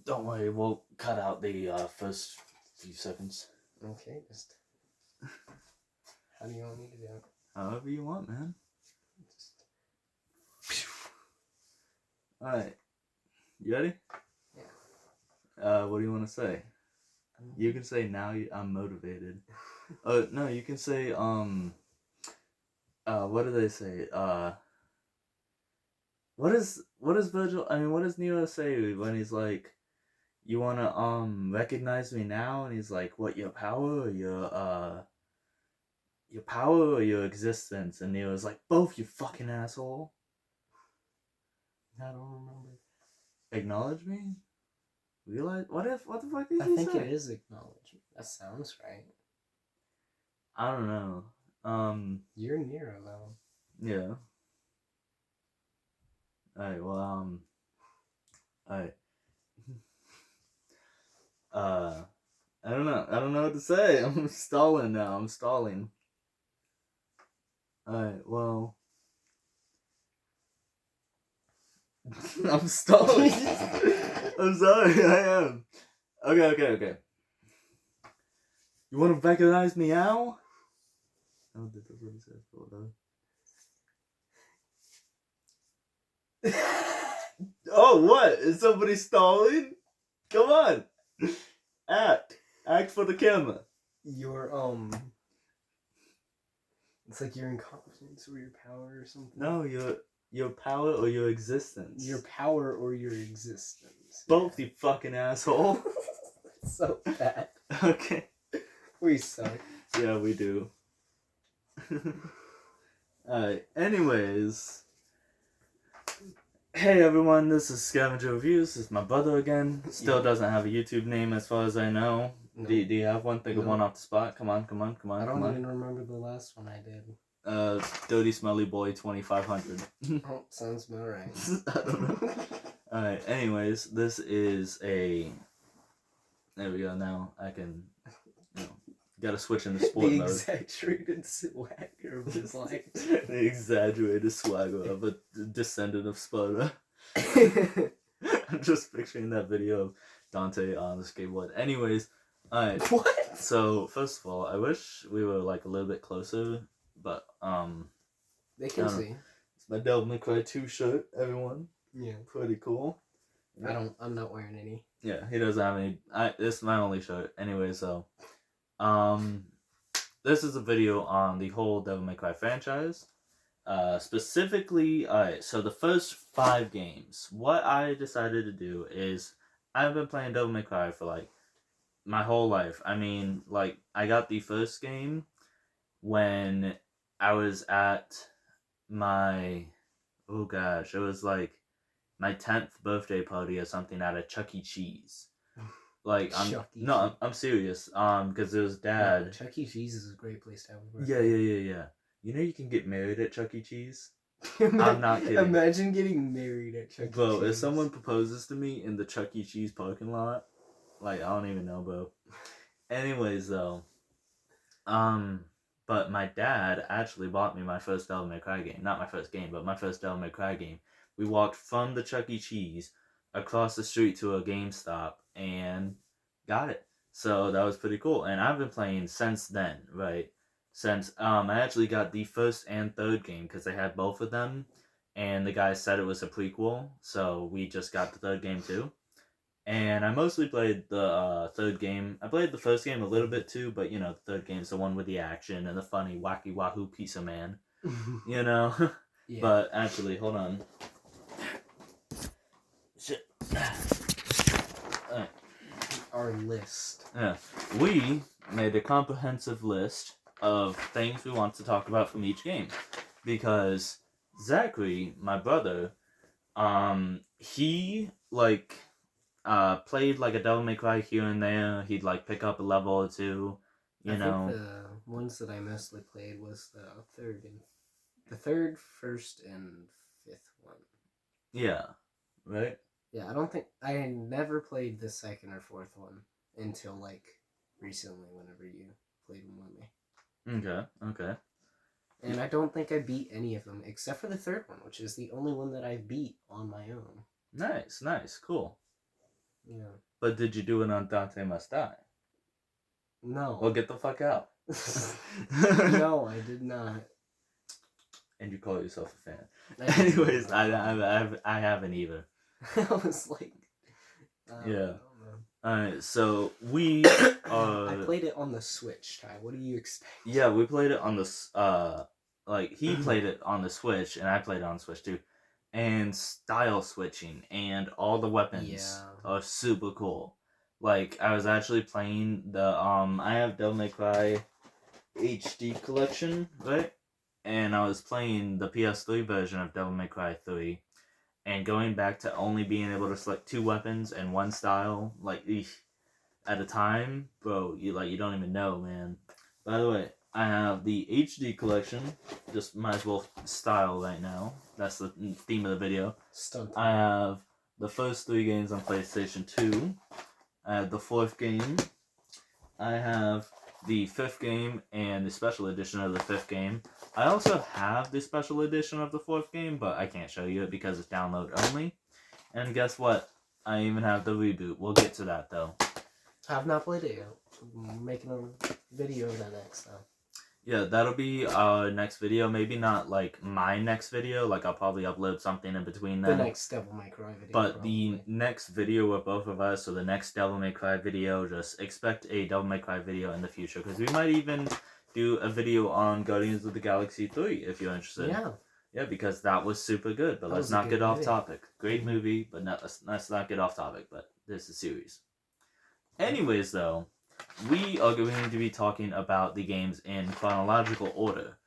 Don't worry, we'll cut out the first few seconds. Okay, just... How do you want me to do it? However you want, man. Alright. You ready? Yeah. What do you want to say? You can say now I'm motivated. No, you can say, what do they say? What does Neo say when he's like, you wanna, recognize me now? And he's like, what, your power or your power or your existence? And Neo's like, both, you fucking asshole. I don't remember. Acknowledge me? Realize? What the fuck did he say? I think it is acknowledgement. That sounds right. I don't know. You're Nero, though. Yeah. Alright, well, alright. I don't know what to say. I'm stalling now. Alright, well. I'm stalling. I'm sorry, I am. Okay. You want to recognize me now? Oh, that's what he says. Oh, what? Is somebody stalling? Come on. Act for the camera. It's like your incompetence or your power or something. No, your power or your existence. Your power or your existence. Both, you fucking asshole. So bad. Okay. We suck. Yeah, we do. Alright, anyways. Hey everyone, this is Scavenger Reviews. This is my brother again. Still doesn't have a YouTube name as far as I know. No. Do you have one? Think of one off the spot. Come on. I don't even remember the last one I did. Dirty Smelly Boy 2500. Oh, sounds about right. I don't know. Alright, anyways, this is a... There we go, now I can... Gotta switch into sport mode. The exaggerated swagger of his life. The exaggerated swagger of a descendant of Sparta. I'm just picturing that video of Dante on the skateboard. Anyways, alright. What? So, first of all, I wish we were like a little bit closer, but they can see. It's my Devil May Cry 2 shirt, everyone. Yeah. Pretty cool. I'm not wearing any. Yeah, he doesn't have any. This is my only shirt. Anyway, so this is a video on the whole Devil May Cry franchise. Specifically, alright, so the first 5 games, what I decided to do is, I've been playing Devil May Cry for like my whole life. I mean, like, I got the first game when I was at my, oh gosh, it was like my 10th birthday party or something at a Chuck E. Cheese. Like, I'm serious. Because it was Dad. Yeah, Chuck E. Cheese is a great place to have a birthday. Yeah. You know you can get married at Chuck E. Cheese? I'm not kidding. Imagine getting married at Chuck E. Cheese. Bro, if someone proposes to me in the Chuck E. Cheese parking lot, like, I don't even know, bro. Anyways, though, but my dad actually bought me my first Devil May Cry game. Not my first game, but my first Devil May Cry game. We walked from the Chuck E. Cheese across the street to a GameStop and got it. So that was pretty cool. And I've been playing since then, right? Since I actually got the first and third game because they had both of them. And the guy said it was a prequel. So we just got the third game too. And I mostly played the third game. I played the first game a little bit too, but the third game's the one with the action and the funny wacky wahoo pizza man. Yeah. But actually, hold on. Shit. Our list. Yeah. We made a comprehensive list of things we want to talk about from each game. Because Zachary, my brother, he, played, a Devil May Cry here and there. He'd, pick up a level or two, I think the ones that I mostly played was the third, first, and fifth one. Yeah. Right? Yeah, I never played the second or fourth one until, recently, whenever you played them with me. Okay. And I don't think I beat any of them, except for the third one, which is the only one that I beat on my own. Nice, cool. Yeah. But did you do it on Dante Must Die? No. Well, get the fuck out. No, I did not. And you call yourself a fan. Anyways, I haven't either. I was like, yeah. Alright, so we I played it on the Switch, Ty. What do you expect? Yeah, we played it on the he played it on the Switch and I played it on Switch too. And style switching and all the weapons are super cool. Like I was actually playing the I have Devil May Cry HD collection, right? And I was playing the PS3 version of Devil May Cry 3 and going back to only being able to select 2 weapons and 1 style, like at a time, bro, you don't even know, man. By the way, I have the HD collection. Just might as well style right now. That's the theme of the video. I have the first 3 games on PlayStation 2. I have the 4th game. I have the 5th game and the special edition of the 5th game. I also have the special edition of the 4th game, but I can't show you it because it's download only. And guess what? I even have the reboot. We'll get to that though. I have not played it yet. I'm making a video of that next time. Yeah, that'll be our next video. Maybe not like my next video. Like I'll probably upload something in between then. The next Devil May Cry video. But probably. The next video of both of us, so the next Devil May Cry video, just expect a Devil May Cry video in the future. Because we might even do a video on Guardians of the Galaxy 3 if you're interested. Yeah. Yeah, because that was super good. But let's not get off topic. Great movie, but let's not get off topic. But this is series. Anyways, though, we are going to be talking about the games in chronological order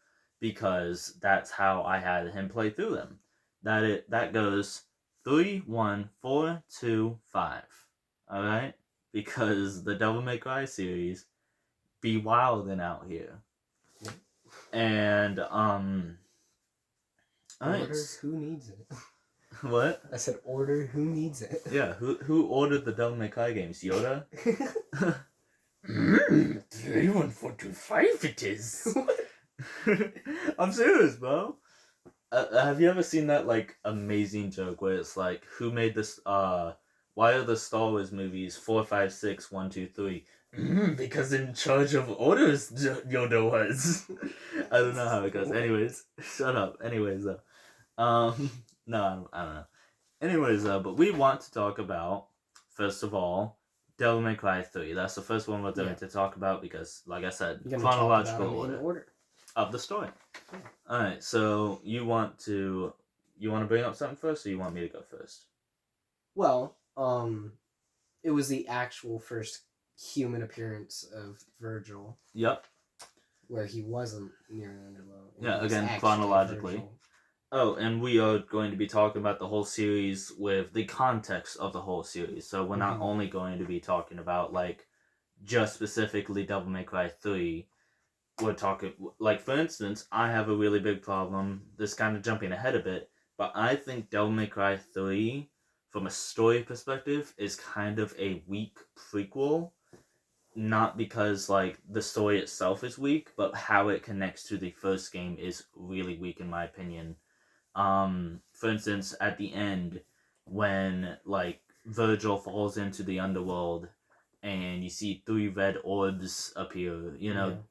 because that's how I had him play through them. That goes 3, 1, 4, 2, 5. All right, because the Devil May Cry series be wildin' out here, and Order, who needs it? What? I said order, who needs it? Yeah, who ordered the Devil May Cry games? Yoda? 3, 1, 4, 2, 5 it is. I'm serious, bro. Have you ever seen that like amazing joke where it's like, who made this? Why are the Star Wars movies 4, 5, 6, 1, 2, 3? Because in charge of orders, Yoda was. I don't know how it goes. Anyways, shut up. Anyways, though. No, I don't know. Anyways, but we want to talk about, first of all, Devil May Cry 3. That's the first one we're going to talk about because, like I said, chronological order of the story. Yeah. Alright, so you want to bring up something first, or you want me to go first? Well, it was the actual first human appearance of Virgil. Yep. Where he wasn't near an underworld. Yeah, again, chronologically. Virgil. Oh, and we are going to be talking about the whole series with the context of the whole series. So we're not only going to be talking about, like, just specifically Devil May Cry 3. We're talking, like, for instance, I have a really big problem, this kind of jumping ahead a bit, but I think Devil May Cry 3, from a story perspective, is kind of a weak prequel. Not because, like, the story itself is weak, but how it connects to the first game is really weak, in my opinion. For instance, at the end, when, like, Virgil falls into the underworld, and you see 3 red orbs appear,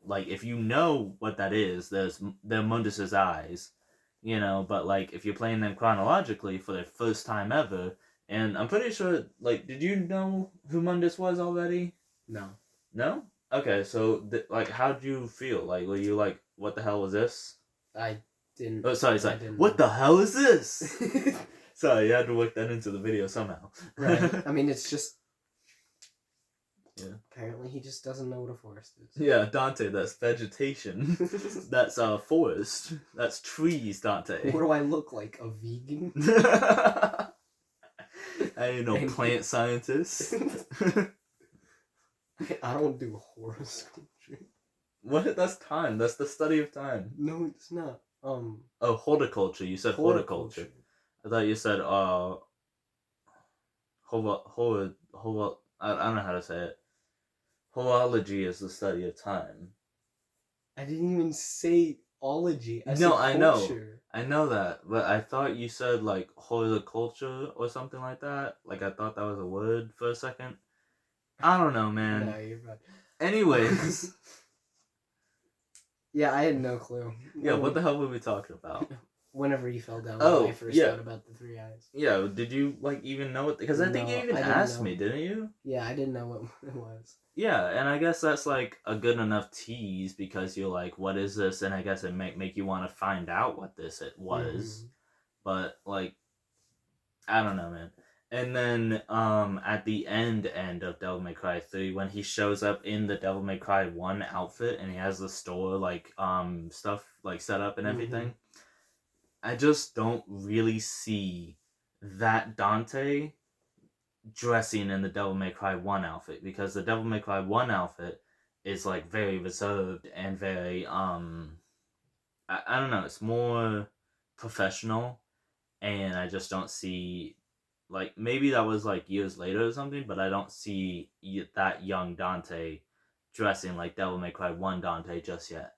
like, if you know what that is, they're Mundus's eyes, but, like, if you're playing them chronologically for the first time ever, and I'm pretty sure, like, did you know who Mundus was already? No. No? Okay, so, like, how'd you feel? Like, were you like, what the hell was this? I didn't. Oh, sorry, what the hell is this? Sorry, you had to work that into the video somehow. Right. I mean, it's just... Yeah. Apparently he just doesn't know what a forest is. Yeah, Dante, that's vegetation. That's forest. That's trees, Dante. What do I look like? A vegan? I ain't no plant scientist. I don't do horoscope. What? That's time. That's the study of time. No, it's not. Oh, horticulture. You said horticulture. I thought you said I don't know how to say it. Horology is the study of time. I didn't even say ology. I know. I know that, but I thought you said like horticulture or something like that. Like I thought that was a word for a second. I don't know, man. No, you're right. Anyways. Yeah, I had no clue. Yeah, what the hell were we talking about? Whenever you fell down, when I first thought about the 3 eyes. Yeah, did you like even know it? Because I think you even asked me, didn't you? Yeah, I didn't know what it was. Yeah, and I guess that's like a good enough tease because you're like, what is this? And I guess it make you want to find out what this it was. But like, I don't know, man. And then at the end of Devil May Cry 3, when he shows up in the Devil May Cry 1 outfit and he has the store like stuff like set up and everything, I just don't really see that Dante dressing in the Devil May Cry 1 outfit, because the Devil May Cry 1 outfit is like very reserved and very I don't know, it's more professional, and I just don't see, like, maybe that was like years later or something, but I don't see that young Dante dressing like Devil May Cry 1 Dante just yet.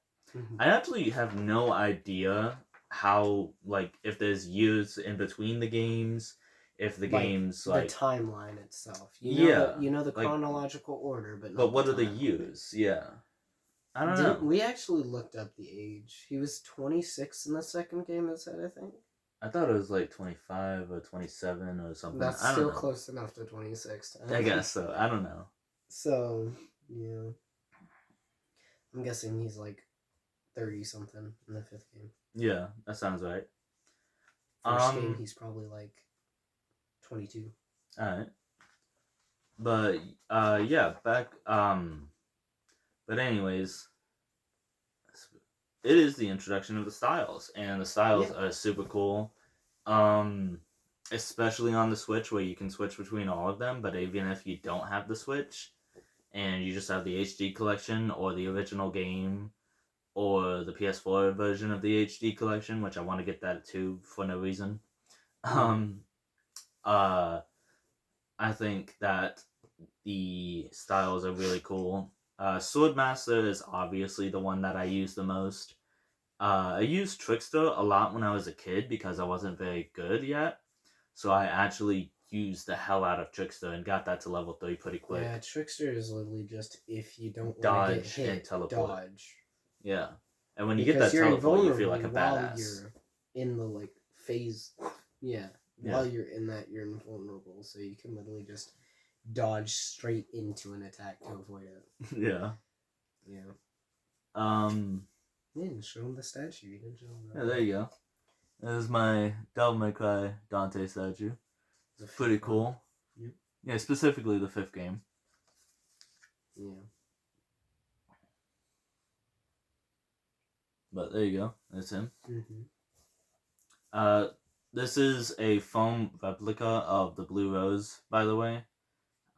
I actually have no idea how, like, if there's years in between the games, if the games like the timeline itself. You know the chronological order, but what are the years? Yeah, I don't know. We actually looked up the age. He was 26 in the second game. Is that, I think? I thought it was like 25 or 27 or something. That's still close enough to 26. I guess so. I don't know. So yeah, I'm guessing he's like 30 something in the fifth game. Yeah, that sounds right. First game, he's probably like 22. Alright. But, yeah, back, but anyways, it is the introduction of the styles, and the styles are super cool, especially on the Switch, where you can switch between all of them, but even if you don't have the Switch, and you just have the HD collection, or the original game, or the PS4 version of the HD collection, which I want to get that too, for no reason, I think that the styles are really cool. Swordmaster is obviously the one that I use the most. I used Trickster a lot when I was a kid because I wasn't very good yet. So I actually used the hell out of Trickster and got that to level 3 pretty quick. Yeah, Trickster is literally just if you don't want to get hit, and teleport. Dodge. Yeah. And when you get that teleport, you feel like a badass. You're in the like phase. Yeah. While you're in that, you're invulnerable, so you can literally just dodge straight into an attack to avoid it. Yeah. Yeah. You didn't show him the statue. You didn't show him that. Yeah, there you go. That is my Devil May Cry Dante statue. It's pretty cool. Yep. Yeah, specifically the 5th game. Yeah. But there you go. That's him. Mm-hmm. This is a foam replica of the Blue Rose, by the way.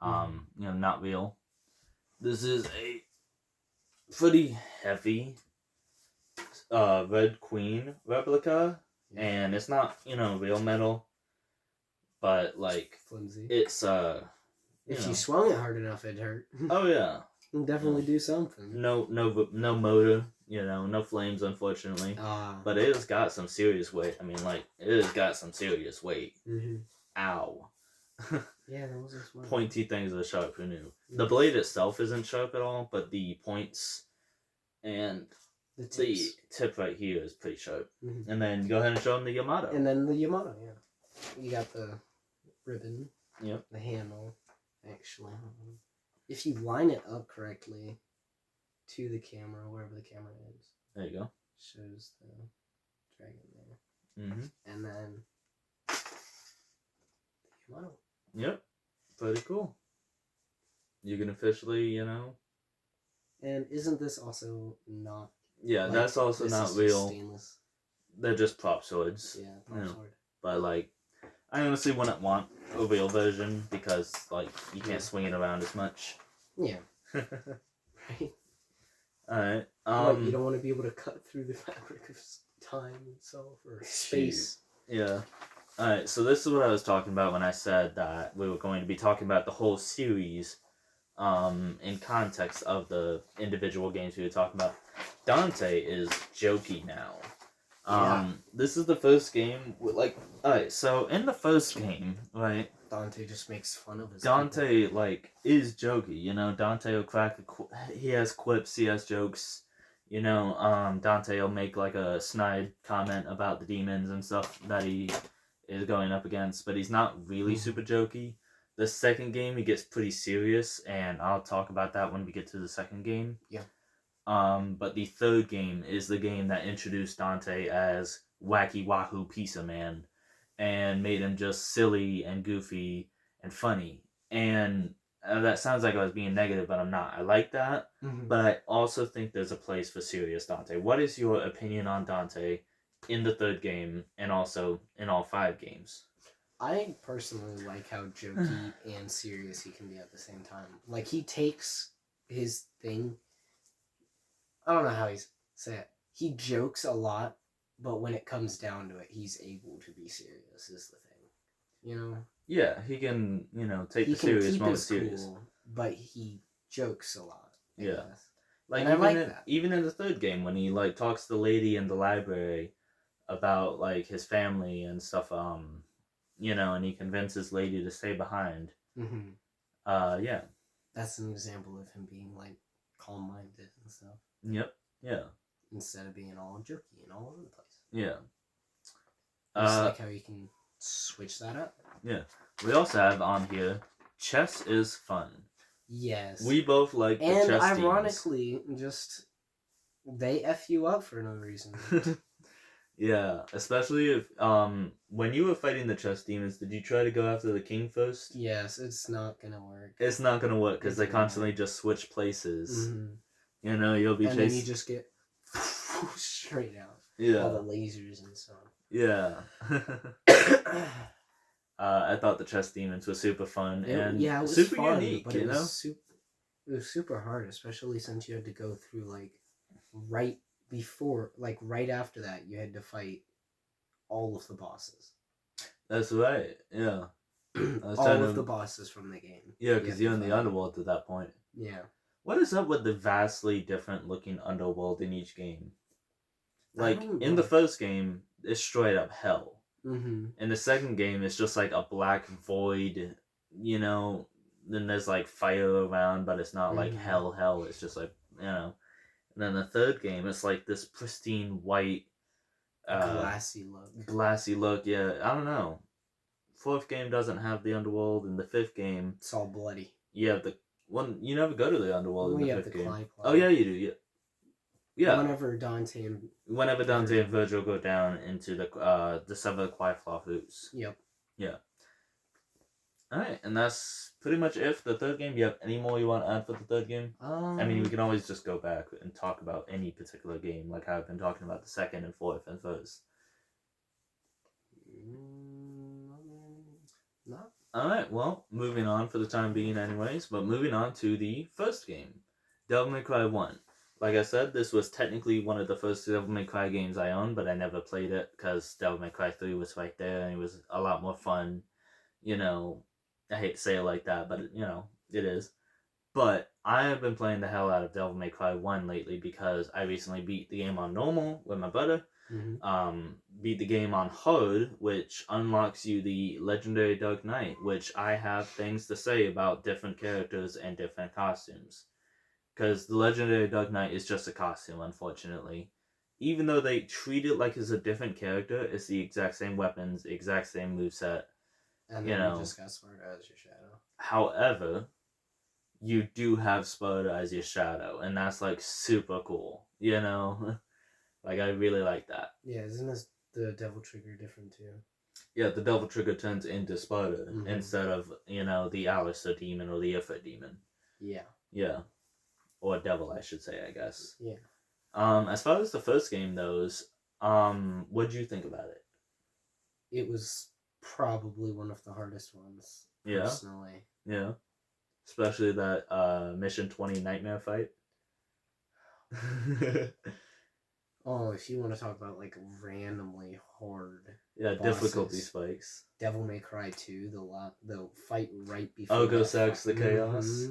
You know, not real. This is a pretty heavy Red Queen replica, and it's not, you know, real metal, but like flimsy. It's if you swung it hard enough, it'd hurt. Oh yeah, it'll definitely do something. No motor, you know, no flames, unfortunately. But it has got some serious weight. I mean, like, it has got some serious weight. Ow. Yeah, that wasn't smart. Pointy things are sharp, who knew? The blade itself isn't sharp at all, but the points and the tip right here is pretty sharp. And then go ahead and show them the Yamato. And then the Yamato, yeah. You got the ribbon. Yep. The handle, actually. If you line it up correctly to the camera, wherever the camera is. There you go. Shows the dragon there. And then the Yamato. Yep. Pretty cool. You can officially, you know. And isn't this also not... Yeah, like, that's also not real. Stainless. They're just prop swords. Yeah, prop sword. But, like, I honestly wouldn't want a real version because, like, you can't swing it around as much. Yeah. Right? Alright. You don't want to be able to cut through the fabric of time itself or space. Yeah. Alright, so this is what I was talking about when I said that we were going to be talking about the whole series in context of the individual games we were talking about. Dante is jokey now. This is the first game with, like, alright, so in the first game, right, Dante just makes fun of his Dante, like, is jokey, you know, Dante will crack, he has quips, he has jokes, you know, Dante will make, like, a snide comment about the demons and stuff that he is going up against, but he's not really super jokey. The second game, he gets pretty serious, and I'll talk about that when we get to the second game. Yeah. But the third game is the game that introduced Dante as Wacky Wahoo Pizza Man and made him just silly and goofy and funny. And that sounds like I was being negative, but I'm not. I like that, but I also think there's a place for serious Dante. What is your opinion on Dante in the third game and also in all 5 games? I personally like how jokey and serious he can be at the same time. Like, he takes his thing. I don't know how he's say it. He jokes a lot, but when it comes down to it, he's able to be serious. Is the thing, you know? Yeah, he can, you know, take He the can serious keep moment his serious. cool, but he jokes a lot. I Yeah. guess. Like, And I even like in, that. even in the third game when he like talks to the lady in the library about like his family and stuff, you know, and he convinces lady to stay behind. Yeah. That's an example of him being like calm-minded and stuff. Yep. Yeah. Instead of being all jokey and all over the place. Yeah. Just like how you can switch that up. Yeah. We also have on here, chess is fun. Yes. We both like the chess and teams. ironically, just they F you up for no reason. Yeah, especially if when you were fighting the chess demons, did you try to go after the king first? Yes, it's not gonna work. It's not gonna work because they It's constantly not. just switch places. Mhm. You know, you'll be And chasing. then you just get straight out. Yeah. All the lasers and stuff. Yeah. I thought the chess demons were super fun and it was super fun, unique. but You it know, was super hard, especially since you had to go through like right before, like right after that, you had to fight all of the bosses. That's right. Yeah. All of the bosses from the game. Yeah, because you're in the underworld at that point. Yeah. What is up with the vastly different looking underworld in each game? Like, in the first game, it's straight up hell. In the second game, it's just like a black void, you know, then there's like fire around, but it's not like hell. It's just like, you know. And then the third game, it's like this pristine white... glassy look. Yeah, I don't know. Fourth game doesn't have the underworld, and the fifth game... It's all bloody. Yeah, the one you never go to the underworld in the fifth game. Clyde. Oh yeah, you do. Yeah. Yeah. Whenever Dante and Virgil go down into the seven Qyfloth roots. Yep. Yeah. All right, and that's pretty much it for the third game. Do you have any more you want to add for the third game? I mean, we can always just go back and talk about any particular game, like I've been talking about the second and fourth and first. No. Alright, well, moving on for the time being anyways, but moving on to the first game, Devil May Cry 1. Like I said, this was technically one of the first Devil May Cry games I owned, but I never played it because Devil May Cry 3 was right there and it was a lot more fun. You know, I hate to say it like that, but, you know, it is. But I have been playing the hell out of Devil May Cry 1 lately because I recently beat the game on normal with my brother. Beat the game on hard, which unlocks you the legendary Dark Knight, which I have things to say about different characters and different costumes. Because the legendary Dark Knight is just a costume, unfortunately. Even though they treat it like it's a different character, it's the exact same weapons, exact same moveset. And then you just got Sparta as your shadow. However, you do have Sparta as your shadow, and that's like super cool, you know? Like, I really like that. Yeah, isn't the Devil Trigger different too? Yeah, the Devil Trigger turns into Sparta instead of, you know, the Alistair demon or the Ifrit demon. Yeah. Yeah. Or Devil, I should say, I guess. Yeah. As far as the first game goes, what'd you think about it? It was probably one of the hardest ones, personally. Yeah. Especially that Mission 20 Nightmare fight. Oh, if you want to talk about like randomly hard. Yeah, bosses, difficulty spikes. Devil May Cry 2, the fight right before. Go Sax the Chaos.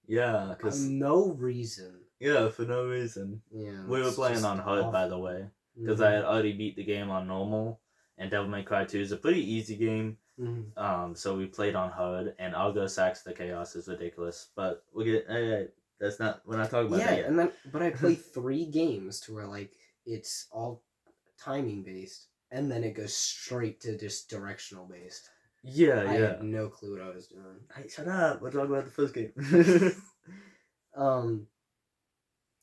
Yeah, for no reason. Yeah, for no reason. Yeah. We were playing on hard, by the way. because I had already beat the game on normal, and Devil May Cry 2 is a pretty easy game. So we played on hard, and I'll go Sax the Chaos is ridiculous, but we'll get that's not we're not talking about that yet. And then but I play 3 games to where like it's all timing based, and then it goes straight to just directional based. Yeah, I had no clue what I was doing. Hey, shut up. We're talking about the first game.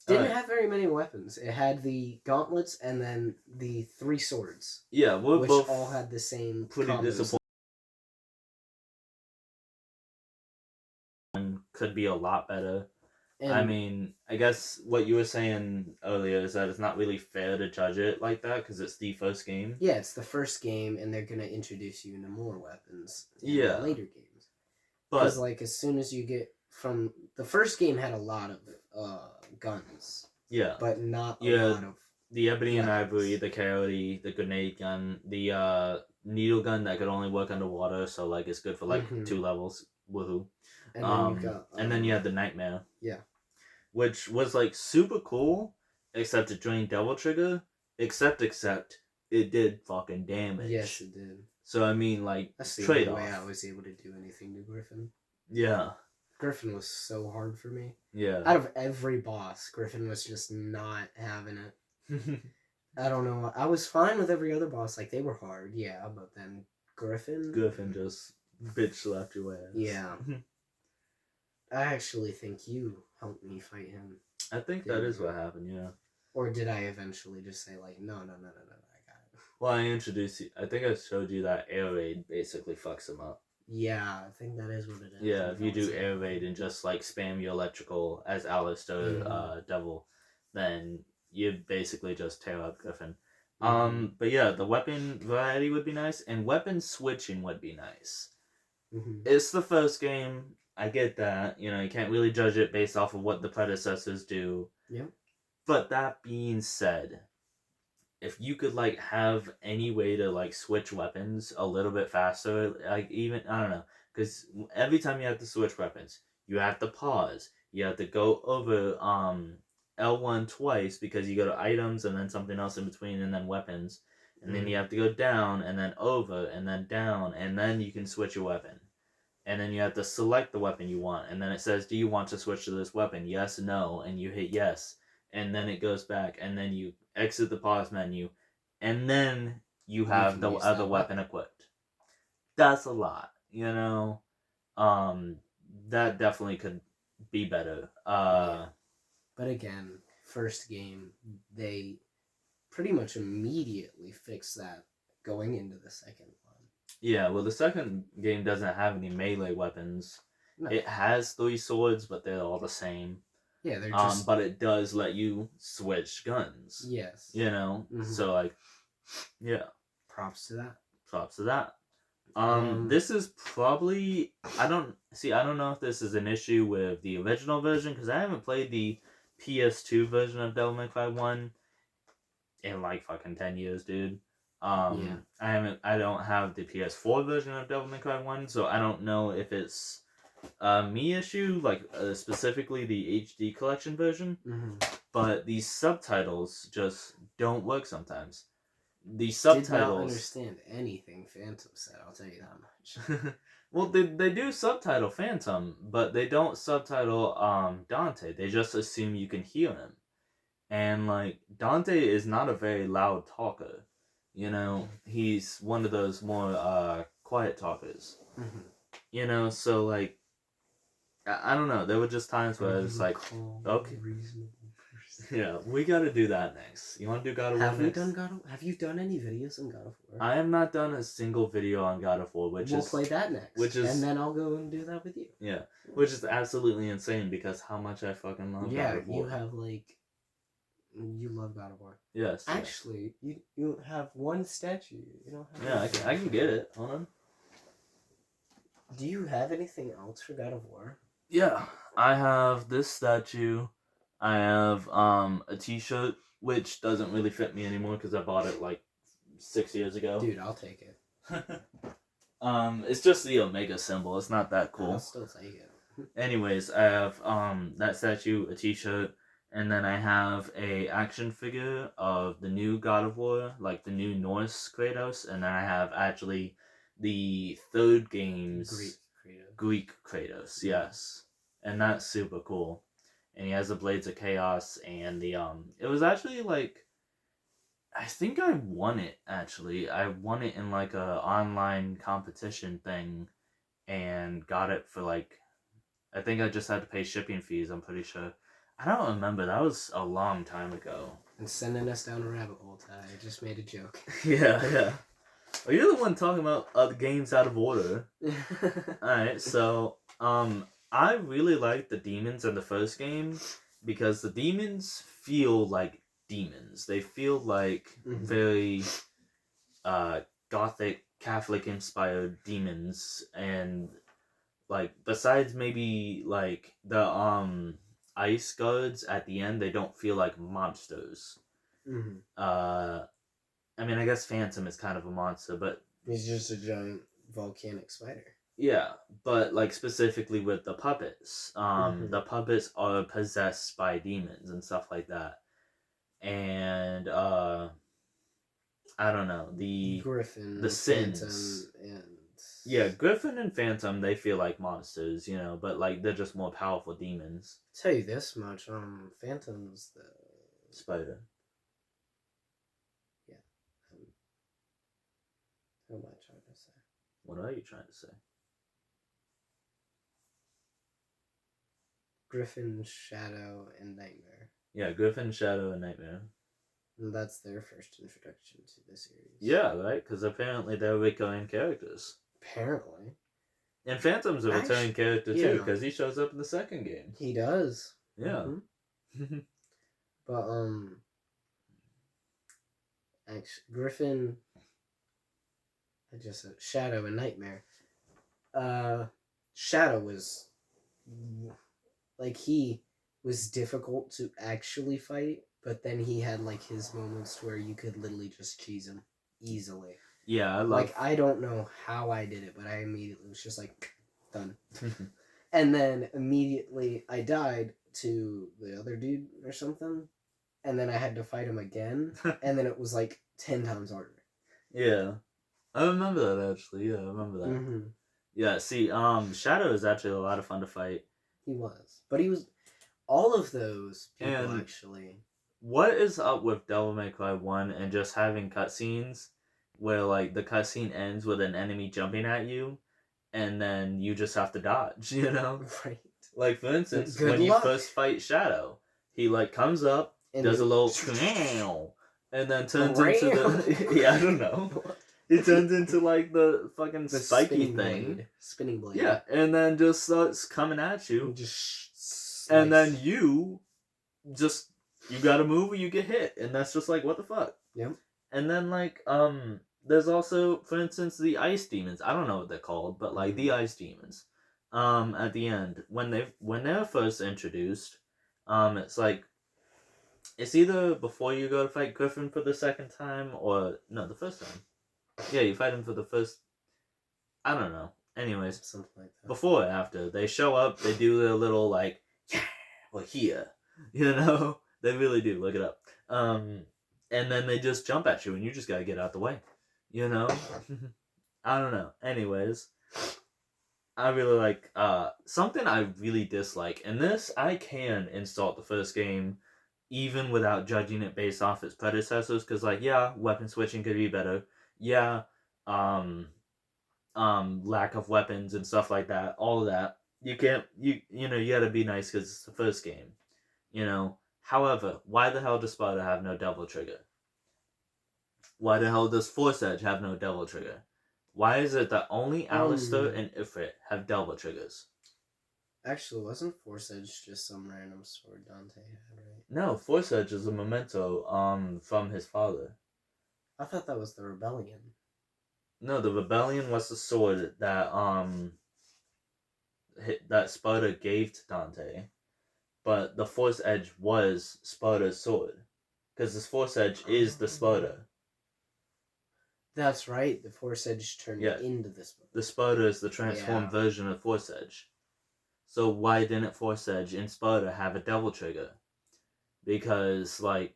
Didn't have very many weapons. It had the gauntlets and then the 3 swords. Yeah, which both all had the same pretty combos. disappointing. Could be a lot better. And I mean, I guess what you were saying earlier is that it's not really fair to judge it like that because it's the first game. Yeah, it's the first game, and they're gonna introduce you into more weapons in Yeah. later games. But Because like as soon as you get from the first game had a lot of guns. Yeah. But not a lot of the ebony and weapons. ivory, the coyote, the grenade gun, the needle gun that could only work underwater, so like it's good for like 2 levels. Woohoo! And then you got and then you had the nightmare. Yeah. Which was like super cool, except it drained Devil Trigger. Except it did fucking damage. Yes, it did. So I mean, like That's the trade only off. way I was able to do anything to Griffin. Yeah. Griffin was so hard for me. Yeah. Out of every boss, Griffin was just not having it. I don't know. I was fine with every other boss. Like, they were hard, yeah, but then Griffin... Griffin just bitch slapped your ass. Yeah. I actually think you helped me fight him. I think that is what happened, yeah. Or did I eventually just say, like, no, I got it? Well, I introduced you. I think I showed you that air raid basically fucks him up. Yeah, I think that is what it is. Yeah, if you do air raid and just, like, spam your electrical as Alistair Devil, then you basically just tear up Griffin. But yeah, the weapon variety would be nice, and weapon switching would be nice. It's the first game. I get that. You know, you can't really judge it based off of what the predecessors do. Yeah. But that being said, if you could, like, have any way to, like, switch weapons a little bit faster, like, even, I don't know, because every time you have to switch weapons, you have to pause. You have to go over L1 twice because you go to items and then something else in between and then weapons. And then you have to go down and then over and then down and then you can switch your weapon. And then you have to select the weapon you want. And then it says, do you want to switch to this weapon? Yes, no. And you hit yes. And then it goes back. And then you exit the pause menu. And then you have the other weapon equipped. That's a lot, you know? That definitely could be better. Yeah. But again, first game, they pretty much immediately fixed that going into the second one. Yeah, well, the second game doesn't have any melee weapons. No. It has 3 swords, but they're all the same. Yeah, they're just... but it does let you switch guns. Yes. You know? So, like, yeah. Props to that. Props to that. This is probably... I don't know if this is an issue with the original version, because I haven't played the PS2 version of Devil May Cry 1 in, like, fucking 10 years, dude. I don't have the PS4 version of Devil May Cry 1, so I don't know if it's a me issue, like specifically the HD collection version, but these subtitles just don't work sometimes. The subtitles... Did not understand anything Phantom said, I'll tell you that much. Well, they do subtitle Phantom, but they don't subtitle Dante. They just assume you can hear him. And, like, Dante is not a very loud talker. You know, he's one of those more quiet talkers. You know, so, like, I don't know. There were just times where I was like, okay, yeah, we got to do that next. You want to do God of War next? Have you done any videos on God of War? I have not done a single video on God of War, we'll play that next. And then I'll go and do that with you. Yeah, which is absolutely insane because how much I fucking love God of War. Yeah, you have, like... You love God of War. Yes. Actually, you have one statue. You don't have... Yeah, I can get it. Hold on. Do you have anything else for God of War? Yeah, I have this statue. I have a t-shirt, which doesn't really fit me anymore because I bought it like 6 years ago. Dude, I'll take it. It's just the Omega symbol. It's not that cool. I'll still take it. Anyways, I have that statue, a t-shirt, And then I have a action figure of the new God of War, like the new Norse Kratos, and then I have actually the third game's Greek Kratos, yes. And that's super cool. And he has the Blades of Chaos and the it was actually like I think I won it actually. I won it in like a online competition thing and got it for like I think I just had to pay shipping fees, I'm pretty sure. I don't remember. That was a long time ago. And sending us down a rabbit hole, Ty. I just made a joke. Yeah. Are you the one talking about the games out of order? Alright, so I really like the demons in the first game because the demons feel like demons. They feel like very gothic Catholic inspired demons, and like besides maybe like the ice guards at the end, they don't feel like monsters. I mean, I guess Phantom is kind of a monster, but he's just a giant volcanic spider. Yeah, but like specifically with the puppets, the puppets are possessed by demons and stuff like that, and I don't know, the Griffin, the sins, Phantom, and yeah, Griffin and Phantom, they feel like monsters, you know, but like they're just more powerful demons. I'll tell you this much, Phantom's the Spider. Yeah. What am I trying to say? What are you trying to say? Griffin, Shadow, and Nightmare. Yeah, Griffin, Shadow, and Nightmare. And that's their first introduction to the series. Yeah, right? Because apparently they're recurring characters. Apparently. And Phantom's a returning character too, because he shows up in the second game. He does. Yeah. But, actually, Griffin, I just said Shadow and Nightmare. Shadow was, like, he was difficult to actually fight, but then he had, like, his moments where you could literally just cheese him easily. Yeah, I don't know how I did it, but I immediately was just like, done. And then immediately I died to the other dude or something, and then I had to fight him again, and then it was like 10 times harder. Yeah. I remember that actually. Yeah, I remember that. Yeah, see, Shadow is actually a lot of fun to fight. He was. But he was all of those people and actually. What is up with Devil May Cry 1 and just having cutscenes where like the cutscene ends with an enemy jumping at you and then you just have to dodge, you know? Right. Like for instance, when you first fight Shadow, he like comes up, and does a little and then turns into the yeah, I don't know. He turns into like the fucking spiky thing. Spinning blade. Yeah, and then just starts coming at you. And then you gotta move or you get hit. And that's just like, what the fuck? Yep. And then like, there's also, for instance, the ice demons. I don't know what they're called, but like the ice demons. At the end, when they're first introduced, it's like, it's either before you go to fight Griffin for the second time or no, the first time. Yeah, you fight him for the first. I don't know. Anyways, something like that. Before or after, they show up. They do their little like, yeah, we're here. You know, they really do. Look it up. And then they just jump at you, and you just gotta get out the way. You know, I don't know. Anyways, I really like something I really dislike, and this I can insult the first game, even without judging it based off its predecessors, because like yeah, weapon switching could be better. Yeah, lack of weapons and stuff like that, all of that. You can't, you know, you gotta be nice because it's the first game, you know. However, why the hell does Sparta have no devil trigger? Why the hell does Force Edge have no devil trigger? Why is it that only Alistair and Ifrit have devil triggers? Actually, wasn't Force Edge just some random sword Dante had, right? No, Force Edge is a memento from his father. I thought that was the rebellion. No, the rebellion was the sword that that Sparta gave to Dante, but the Force Edge was Sparta's sword, because the Force Edge is the Sparta. That's right. The Force Edge turned into the Sparta. The Sparta is the transformed version of Force Edge. So why didn't Force Edge in Sparta have a devil trigger? because like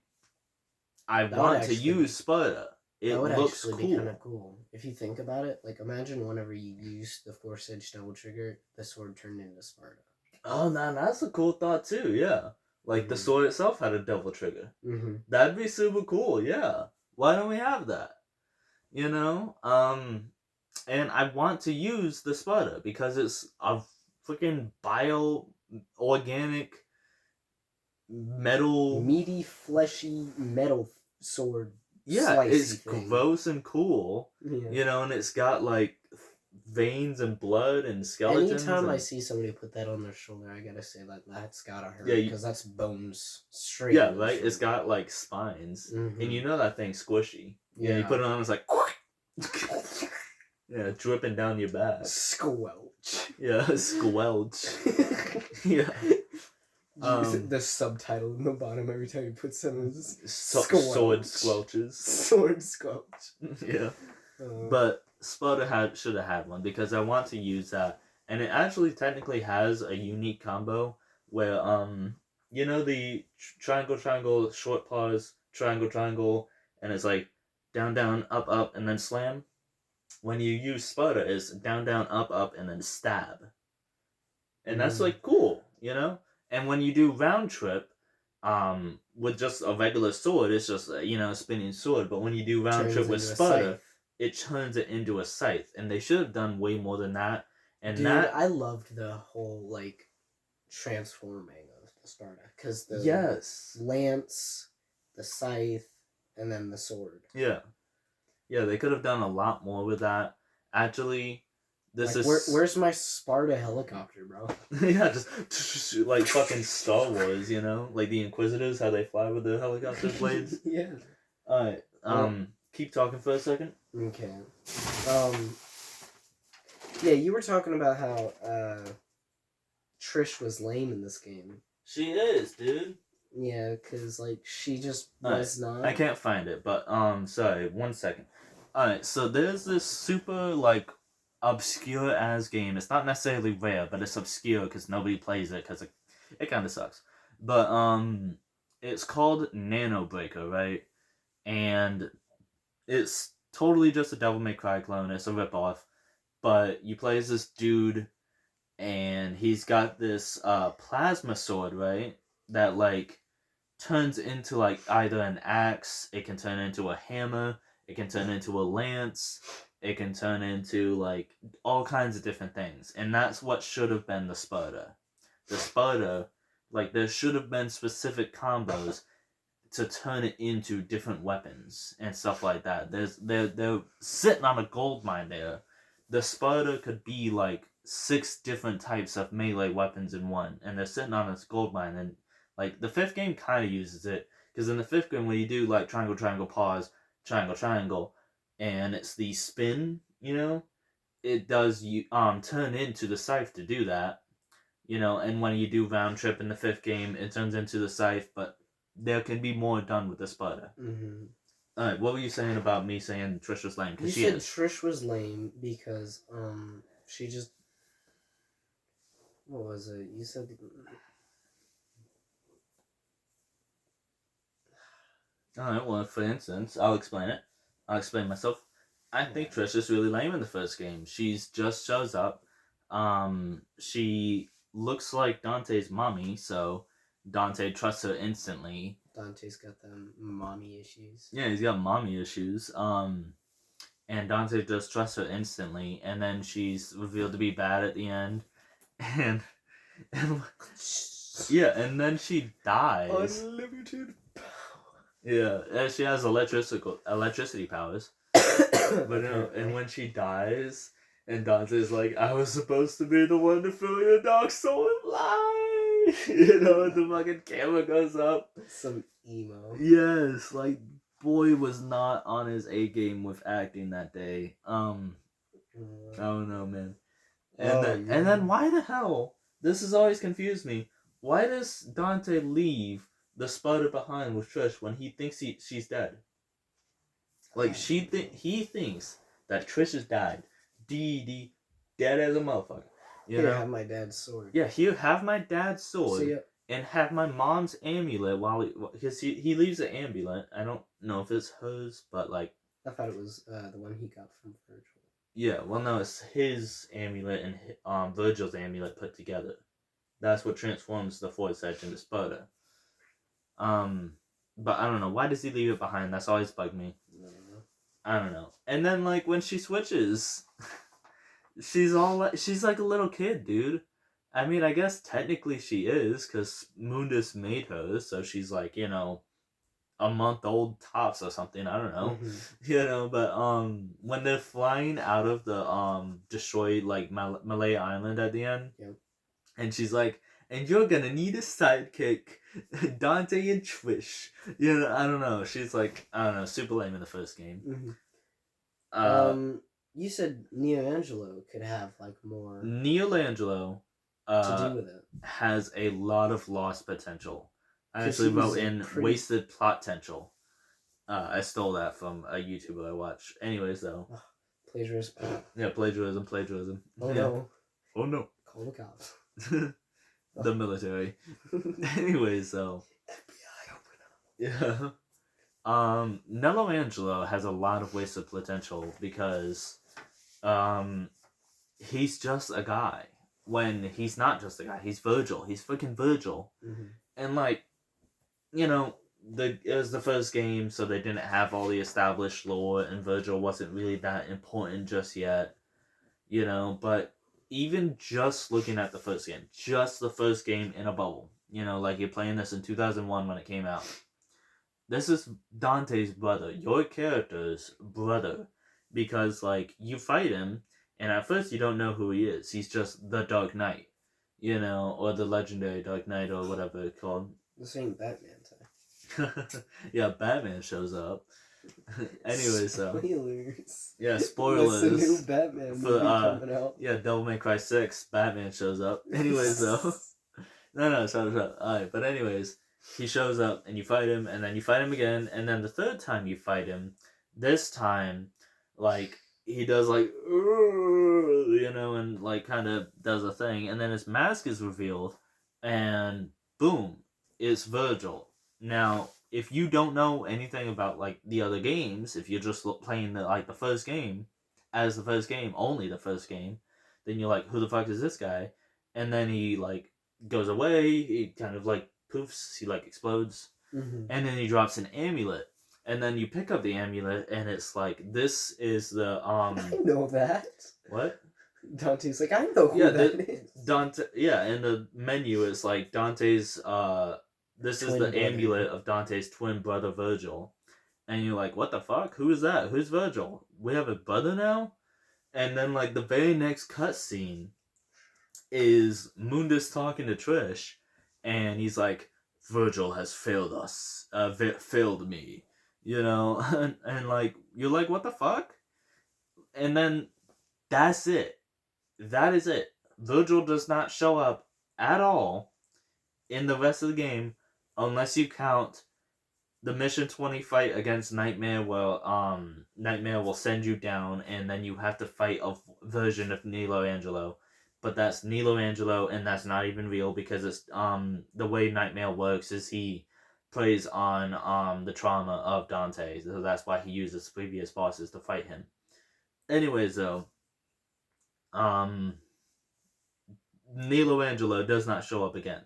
I That would want to actually use Sparta. It That would looks actually be cool. kind of cool. If you think about it, like imagine whenever you use the Force Edge double trigger, the sword turned into Sparta. Oh, no, that's a cool thought too. Yeah, like the sword itself had a double trigger. Mm-hmm. That'd be super cool. Yeah, why don't we have that? You know, and I want to use the Sparta because it's a freaking bio-organic metal. Meaty, fleshy metal sword. Yeah, it's thing. gross and cool. Yeah. You know, and it's got like veins and blood and skeletons. Anytime and... I see somebody put that on their shoulder, I gotta say that's gotta hurt. Yeah, because that's bones straight. Yeah, right. It's got like spines, Mm-hmm. and you know that thing's squishy. Yeah, you put it on, it's like, yeah, dripping down your back. Squelch. Yeah, squelch. Yeah. The subtitle in the bottom every time you put something is sword squelches. Sword squelch. Yeah. But Sparta should have had one because I want to use that, and it actually technically has a unique combo where you know the triangle triangle short pause triangle, and it's like down down up up and then slam. When you use Sparta, it's down down up and then stab, and that's like cool, you know. And when you do round trip, with just a regular sword, it's just a spinning sword. But when you do round trip with Sparta, it turns it into a scythe, and they should have done way more than that. And dude, I loved the whole like transforming of the Sparta because the lance, the scythe, and then the sword. Yeah, they could have done a lot more with that. Actually, this is where's my Sparta helicopter, bro? Yeah, just like fucking Star Wars, you know, like the Inquisitors, how they fly with their helicopter blades. Yeah. All right. Keep talking for a second. Okay. Yeah, you were talking about how Trish was lame in this game. She is, dude. Yeah, because like she just was not. I can't find it, but sorry, 1 second. Alright, so there's this super like obscure ass game. It's not necessarily rare, but it's obscure because nobody plays it because it kind of sucks. But it's called Nano Breaker, right? And it's totally just a Devil May Cry clone. It's a ripoff, but you play as this dude, and he's got this plasma sword, right? That like turns into like either an axe, it can turn into a hammer, it can turn into a lance, it can turn into like all kinds of different things. And that's what should have been the Sparta. The Sparta, like there should have been specific combos to turn it into different weapons and stuff like that. They're sitting on a gold mine there. The Sparta could be like 6 different types of melee weapons in one, and they're sitting on this gold mine. And like the 5th game kind of uses it because in the 5th game when you do like triangle triangle pause triangle, and it's the spin, you know, it does you turn into the scythe to do that, you know. And when you do round trip in the 5th game, it turns into the scythe, but there can be more done with the Sparta. Mm-hmm. Alright, what were you saying about me saying Trish was lame? You said Trish was lame because she just, what was it? You said Alright, well, for instance, I'll explain it. I'll explain myself. I think Trish is really lame in the first game. She's just shows up. She looks like Dante's mommy, so Dante trusts her instantly. Dante's got them mommy issues. Yeah, he's got mommy issues. And Dante just trusts her instantly, and then she's revealed to be bad at the end, and yeah, and then she dies. Unlimited power. Yeah, and she has electricity powers. But no, and when she dies, and Dante's like, I was supposed to be the one to fill your dark soul with light. You know, and the fucking camera goes up. Some emo. Yes, like, boy was not on his A game with acting that day. I don't know, man. And then why the hell? This has always confused me. Why does Dante leave the Sparta behind with Trish when he thinks she's dead? Like he thinks that Trish has died. Dead as a motherfucker. You know? Have my dad's sword. Yeah, here, have my dad's sword. and have my mom's amulet while because he leaves an amulet. I don't know if it's hers, but like I thought it was the one he got from Virgil. yeah, well no, it's his amulet and Virgil's amulet put together. That's what transforms the Force Edge into Sparta. But I don't know, why does he leave it behind? That's always bugged me. I don't know. And then like when she switches, she's like a little kid, dude. I mean, I guess technically she is, because Mundus made her, so she's like, a month old tops or something. I don't know, But when they're flying out of the destroyed like Malay Island at the end, Yep. and she's like, "And you're gonna need a sidekick, Dante and Trish." I don't know. She's like, I don't know, super lame in the first game. You said Neo Angelo could have like more Neolangelo to do with it. has a lot of lost potential. I 'Cause actually he was wrote in pretty- wasted plot potential. I stole that from a YouTuber I watch. Anyways, though. Plagiarism. Yeah, plagiarism. Oh yeah. no. Oh no. Call the cops. The military. Anyways, though. FBI, open up. Yeah. Nello Angelo has a lot of wasted potential because he's just a guy. When he's not just a guy, he's Virgil. He's freaking Virgil. Mm-hmm. And like, it was the first game, so they didn't have all the established lore, and Virgil wasn't really that important just yet. But even just looking at the first game in a bubble, like you're playing this in 2001 when it came out. This is Dante's brother, your character's brother, because like you fight him, and at first you don't know who he is. He's just the Dark Knight, or the legendary Dark Knight, or whatever it's called. This ain't Batman time. Yeah, Batman shows up. Anyways, spoilers. Yeah, spoilers. That's the new Batman movie coming out. Yeah, Devil May Cry 6, Batman shows up. Anyways, though. No, shut up. Alright, but anyways, he shows up, and you fight him, and then you fight him again, and then the third time you fight him, this time, like, he does, like, and, like, kind of does a thing, and then his mask is revealed, and boom, it's Virgil. Now, if you don't know anything about, like, the other games, if you're just playing, the first game, as the first game, only the first game, then you're like, who the fuck is this guy? And then he, like, goes away, he kind of, like, poofs, he, like, explodes, and then he drops an amulet. And then you pick up the amulet, and it's like, this is the, I know that. What? Dante's like, I know who that is. Dante, yeah, in the menu, it's like Dante's, this is the amulet of Dante's twin brother Virgil. And you're like, what the fuck? Who is that? Who's Virgil? We have a brother now? And then, like, the very next cutscene is Mundus talking to Trish, and he's like, Virgil has failed us. Failed me. And like, you're like, what the fuck? And then, that's it. That is it. Virgil does not show up at all in the rest of the game, unless you count the Mission 20 fight against Nightmare, where Nightmare will send you down, and then you have to fight a version of Nilo Angelo. But that's Nilo Angelo, and that's not even real, because it's the way Nightmare works is he plays on the trauma of Dante, so that's why he uses previous bosses to fight him. Anyways, though, Nilo Angelo does not show up again.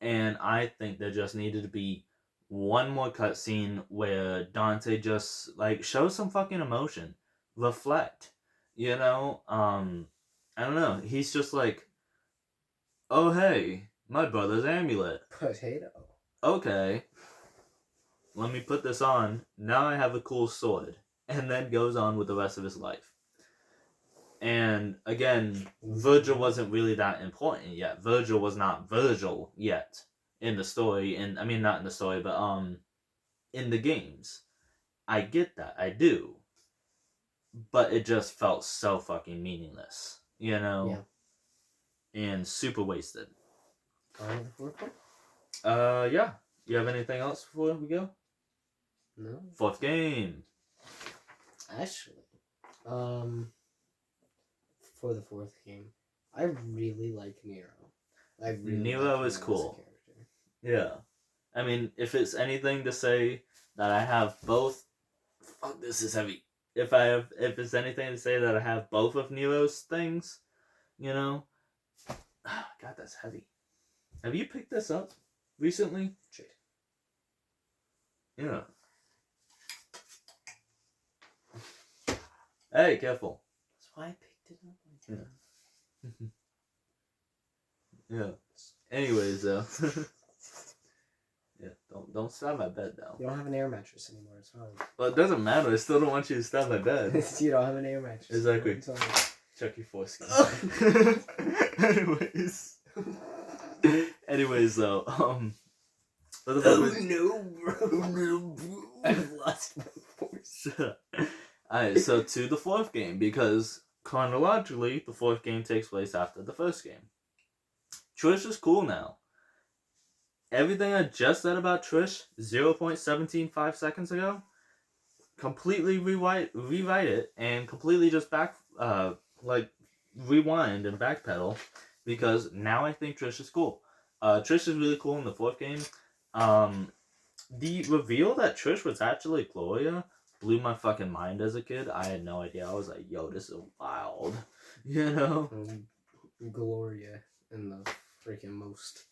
And I think there just needed to be one more cutscene where Dante just, like, shows some fucking emotion. Reflect. I don't know. He's just like, oh, hey, my brother's amulet. Potato. Okay. Let me put this on. Now I have a cool sword. And then goes on with the rest of his life. And again, Virgil wasn't really that important yet. Virgil was not Virgil yet in the story. And I mean, not in the story, but in the games. I get that. I do. But it just felt so fucking meaningless. Yeah. And super wasted. On the fourth one? Yeah. You have anything else before we go? No. Fourth game. Actually, for the fourth game, I really like Nero. Nero is cool. Yeah. I mean, if it's anything to say that I have both, fuck, this is heavy. If it's anything to say that I have both of Nero's things, you know, God, that's heavy. Have you picked this up recently? Shit. Yeah. Hey, careful. That's why I picked it up. Yeah. Yeah. Anyways, though. Yeah, don't stab my bed though. You don't have an air mattress anymore. It's fine. Well, it doesn't matter. I still don't want you to stab my bed. You don't have an air mattress. Exactly. Anymore. Chuck your foreskin. Anyways, though, what the fuck was... no, bro. I've lost my force. Alright, so to the fourth game, because chronologically, the fourth game takes place after the first game. Trish is cool now. Everything I just said about Trish 0.175 seconds ago, completely rewrite it and completely just rewind and backpedal, because now I think Trish is cool. Trish is really cool in the fourth game. The reveal that Trish was actually Gloria blew my fucking mind as a kid. I had no idea. I was like, yo, this is wild. You know? Gloria in the freaking most,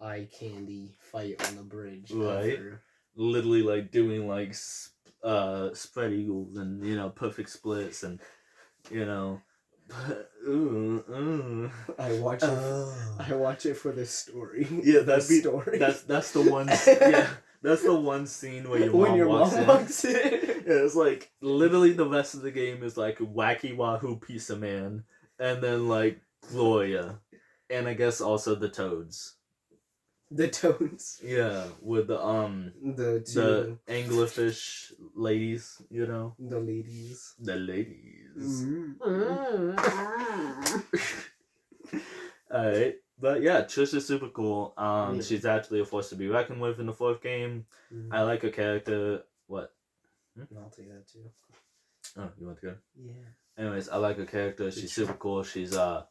eye candy fight on the bridge. Right. Ever. Literally, like, doing, like, spread eagles and, perfect splits and, I watch it for the story. Yeah, that's the one. Yeah, that's the one scene where your mom walks in. Yeah, it's like literally the rest of the game is like Wacky Wahoo Pizza Man, and then like Gloria, and I guess also the Toads. The Toads. Yeah, with the anglerfish ladies, The ladies. The ladies. Mm-hmm. Alright. But yeah, Trish is super cool. She's actually a force to be reckoned with in the fourth game. Mm-hmm. I like her character. What? I'll take that too. Oh, you want to go? Yeah. Anyways, I like her character. She's super cool. She's got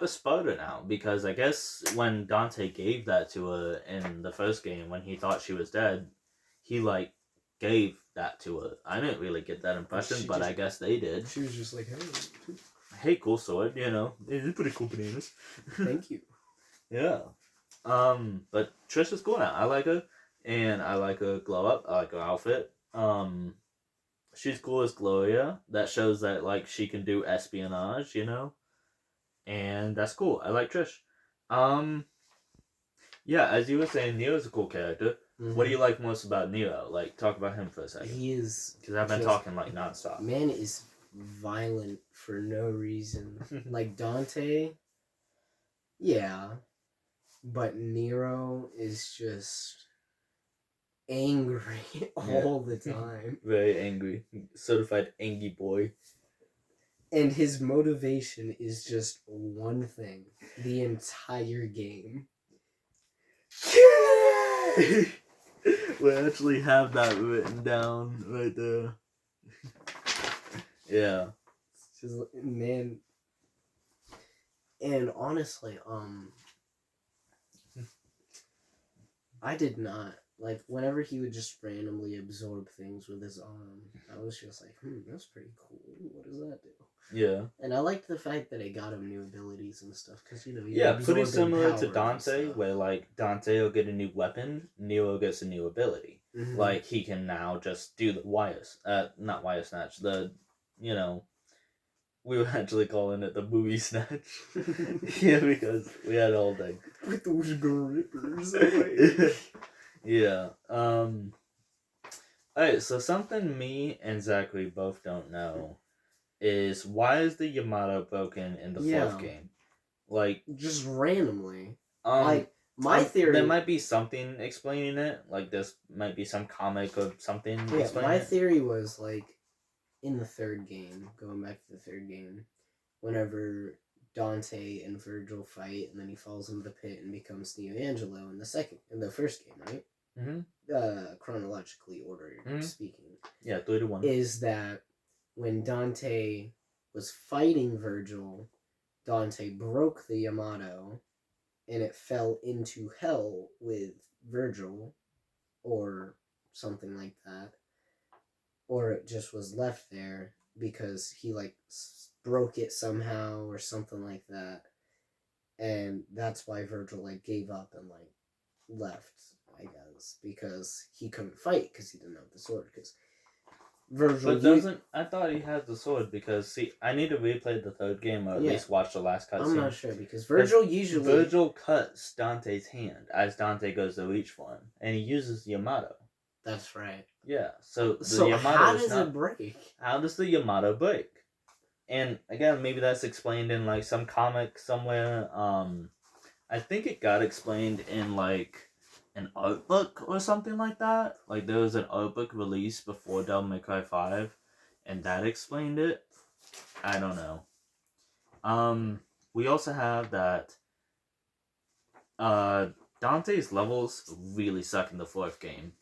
the sputter now, because I guess when Dante gave that to her in the first game, when he thought she was dead, he like gave that to her. I didn't really get that impression, but I guess they did. She was just like, hey, cool sword, it's pretty cool bananas. Thank you. Yeah. But Trish is cool now. I like her, and I like her glow up. I like her outfit. She's cool as Gloria. That shows that like she can do espionage, and that's cool. I like Trish. Yeah, as you were saying, Neo's a cool character. Mm-hmm. What do you like most about Neo? Like, talk about him for a second. He is... Because I've been talking, like, nonstop. Man is violent for no reason. Like, Dante... Yeah. But Nero is just... angry all the time. Very angry. Certified angry boy. And his motivation is just one thing. The entire game. We actually have that written down right there. Yeah. It's just, man. And honestly, I did not. Like, whenever he would just randomly absorb things with his arm, I was just like, that's pretty cool. What does that do? Yeah. And I liked the fact that it got him new abilities and stuff, because, pretty similar to Dante, where, like, Dante will get a new weapon, Neo gets a new ability. Mm-hmm. Like, he can now just do the not wire snatch, we were actually calling it the booby snatch. Yeah, because we had all day. With those grippers. Yeah. Alright, so something me and Zachary both don't know is, why is the Yamato broken in the fourth game? Like, just randomly. Like, my theory... There might be something explaining it. Like, this might be some comic or something explaining my it. theory was, like, in the third game, going back to the third game, whenever Dante and Virgil fight, and then he falls into the pit and becomes Neo Angelo in the first game, right? Mm-hmm. Chronologically ordered speaking. Yeah, 3-1. Is that when Dante was fighting Virgil, Dante broke the Yamato, and it fell into hell with Virgil or something like that, or it just was left there because he like broke it somehow or something like that, and that's why Virgil like gave up and like left, I guess, because he couldn't fight because he didn't have the sword. Because Virgil, But doesn't I thought he had the sword because see I need to replay the third game or at Yeah. least watch the last cutscene. I'm not sure because Virgil cuts Dante's hand as Dante goes to reach for him, and he uses Yamato. That's right. Yeah, so Yamato how does it break? How does the Yamato break? And again, maybe that's explained in like some comic somewhere. I think it got explained in like an art book or something like that. Like there was an art book released before Devil May Cry 5, and that explained it. I don't know. We also have that Dante's levels really suck in the fourth game.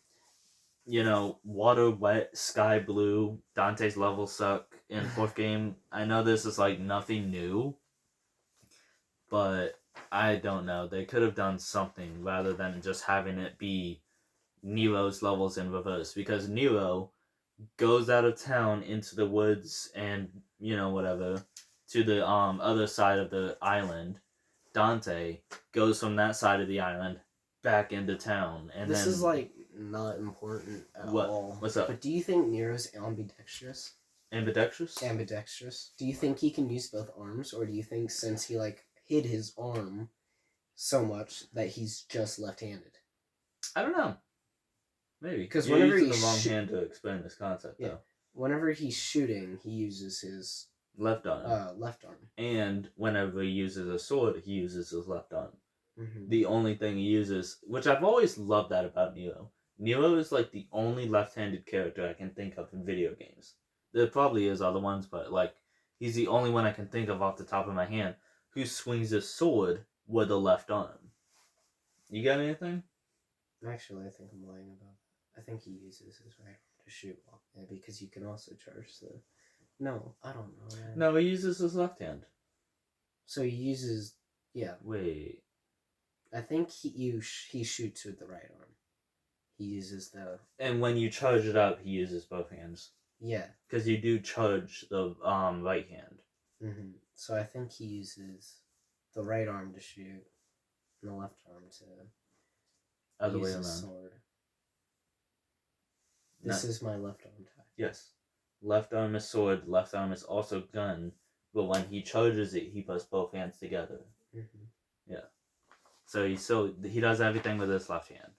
You know, water, wet, sky blue, Dante's levels suck in fourth game. I know this is like nothing new, but I don't know. They could have done something rather than just having it be Nero's levels in reverse, because Nero goes out of town into the woods and, you know, whatever, to the other side of the island. Dante goes from that side of the island back into town, and this then is like not important at all. What's up? But do you think Nero's ambidextrous? Ambidextrous? Ambidextrous. Do you think he can use both arms, or do you think since he like hid his arm so much that he's just left-handed? I don't know. Maybe because you're whenever using he's the wrong hand to explain this concept, though. Whenever he's shooting, he uses his left arm. Left arm. And whenever he uses a sword, he uses his left arm. Mm-hmm. The only thing he uses, which I've always loved that about Nero. Nero is like the only left-handed character I can think of in video games. There probably is other ones, but like he's the only one I can think of off the top of my hand who swings a sword with a left arm. You got anything? Actually, I think I'm lying about that. I think he uses his right arm to shoot, because you can also charge the. No, I don't know. Man. No, he uses his left hand. So he uses, yeah. Wait. I think he shoots with the right arm. He uses the. And when you charge it up, he uses both hands. Yeah. Because you do charge the right hand. Mm-hmm. So I think he uses the right arm to shoot, and the left arm to. Other way use around. his sword. This is my left arm tie. Yes. Left arm is sword, left arm is also gun, but when he charges it, he puts both hands together. Mm-hmm. Yeah. So he does everything with his left hand.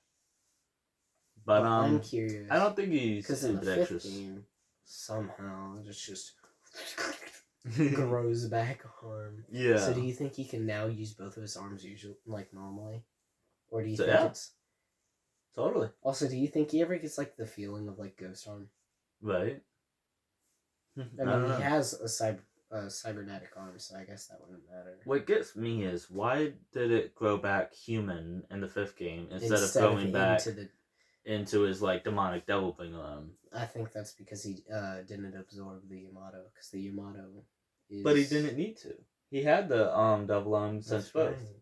But I'm curious. I don't think he's because in the fifth game, somehow it just grows back arm. Yeah. So do you think he can now use both of his arms usually, like normally, or do you think it's totally? Also, do you think he ever gets like the feeling of like ghost arm? Right. I mean, he has a cybernetic arm, so I guess that wouldn't matter. What gets me is why did it grow back human in the fifth game instead of growing back into his like demonic devil bringer arm? I think that's because he didn't absorb the Yamato, because the Yamato is. But he didn't need to. He had the double arm since birth. Right.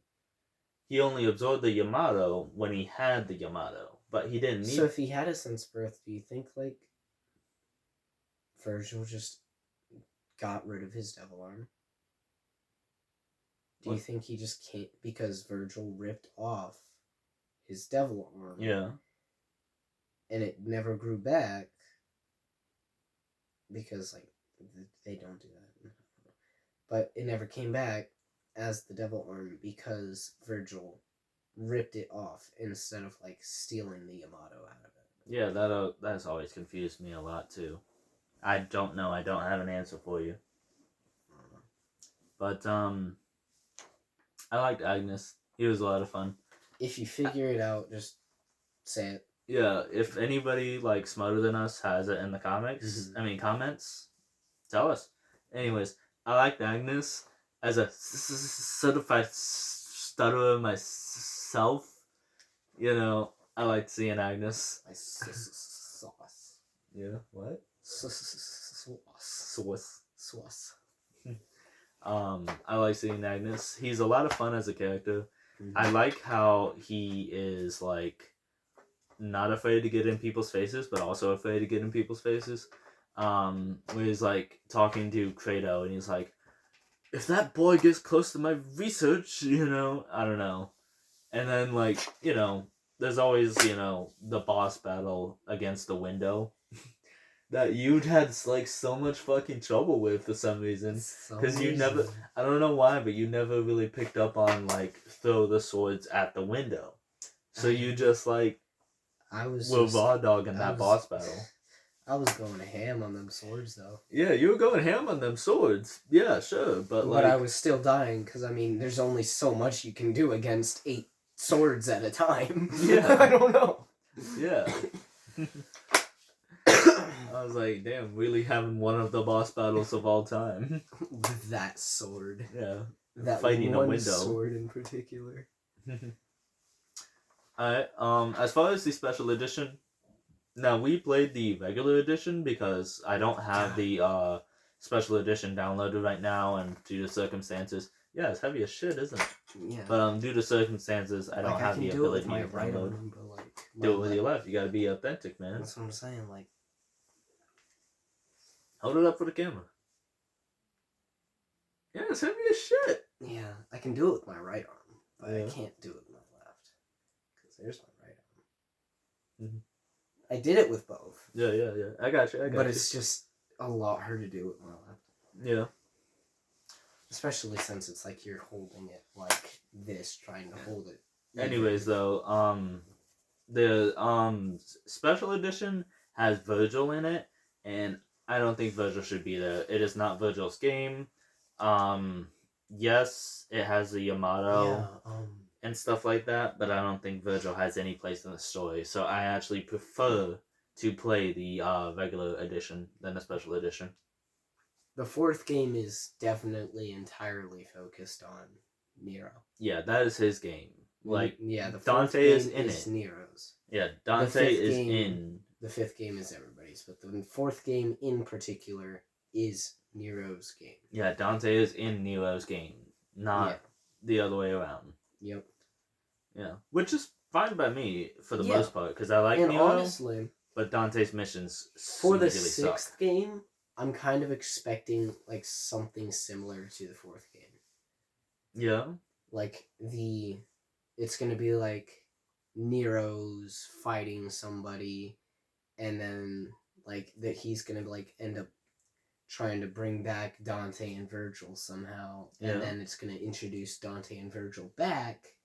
He only absorbed the Yamato when he had the Yamato, but he didn't need. So if he had it since birth, do you think like Virgil just got rid of his devil arm? Do you think he just can't because Virgil ripped off his devil arm? Yeah. And it never grew back because like they don't do that. But it never came back as the devil arm because Virgil ripped it off instead of like stealing the Yamato out of it. Yeah, that's always confused me a lot too. I don't know. I don't have an answer for you. But I liked Agnes. He was a lot of fun. If you figure it out, just say it. Yeah, if anybody like smarter than us has it in the comics, comments, tell us. Anyways, I liked Agnes as a certified stutterer myself. You know, I liked seeing Agnes. My sauce. Yeah, what? Sauce. I like seeing Agnes. He's a lot of fun as a character. I like how he is like not afraid to get in people's faces, but also afraid to get in people's faces. Where he's like talking to Kratos, and he's like, "If that boy gets close to my research, I don't know." And then like there's always the boss battle against the window that you'd had like so much fucking trouble with for some reason, because you never, I don't know why, but you never really picked up on like throw the swords at the window, so you just like were raw dogging that boss battle. I was going ham on them swords though. Yeah, you were going ham on them swords. Yeah, sure, but like, I was still dying because I mean, there's only so much you can do against 8 swords at a time. Yeah. I don't know. Yeah. I was like, damn, really having one of the boss battles of all time. With that sword. Yeah. That fighting one a window. sword in particular. Alright, as far as the special edition, now we played the regular edition because I don't have the special edition downloaded right now, and due to circumstances, yeah, it's heavy as shit, isn't it? Yeah. But due to circumstances, I don't have the ability to right download. arm, but like Do it with your left. You gotta be authentic, man. That's what I'm saying. Like, hold it up for the camera. Yeah, it's heavy as shit. Yeah, I can do it with my right arm, but Yeah. I can't do it with my left. Because there's my right arm. Mhm. I did it with both. Yeah. I got you. But it's just a lot harder to do with my left. Yeah. Especially since it's like you're holding it like this, trying to hold it. Anyways, though, the special edition has Virgil in it, and I don't think Virgil should be there. It is not Virgil's game. Yes, it has the Yamato and stuff like that, but I don't think Virgil has any place in the story. So I actually prefer to play the regular edition than the special edition. The 4th game is definitely entirely focused on Nero. Yeah, that is his game. Like, yeah, the Dante is in it. Nero's. Yeah, Dante is in. The 5th game is everybody's, but the 4th game in particular is Nero's game. Yeah, Dante is in Nero's game, not the other way around. Yep. Yeah, which is fine by me for the most part, because I like Nero. Honestly, but Dante's missions for the usually 6th suck. game, I'm kind of expecting like something similar to the 4th game. Yeah. Like it's gonna be like Nero's fighting somebody, and then like that he's gonna like end up trying to bring back Dante and Virgil somehow, and then it's gonna introduce Dante and Virgil back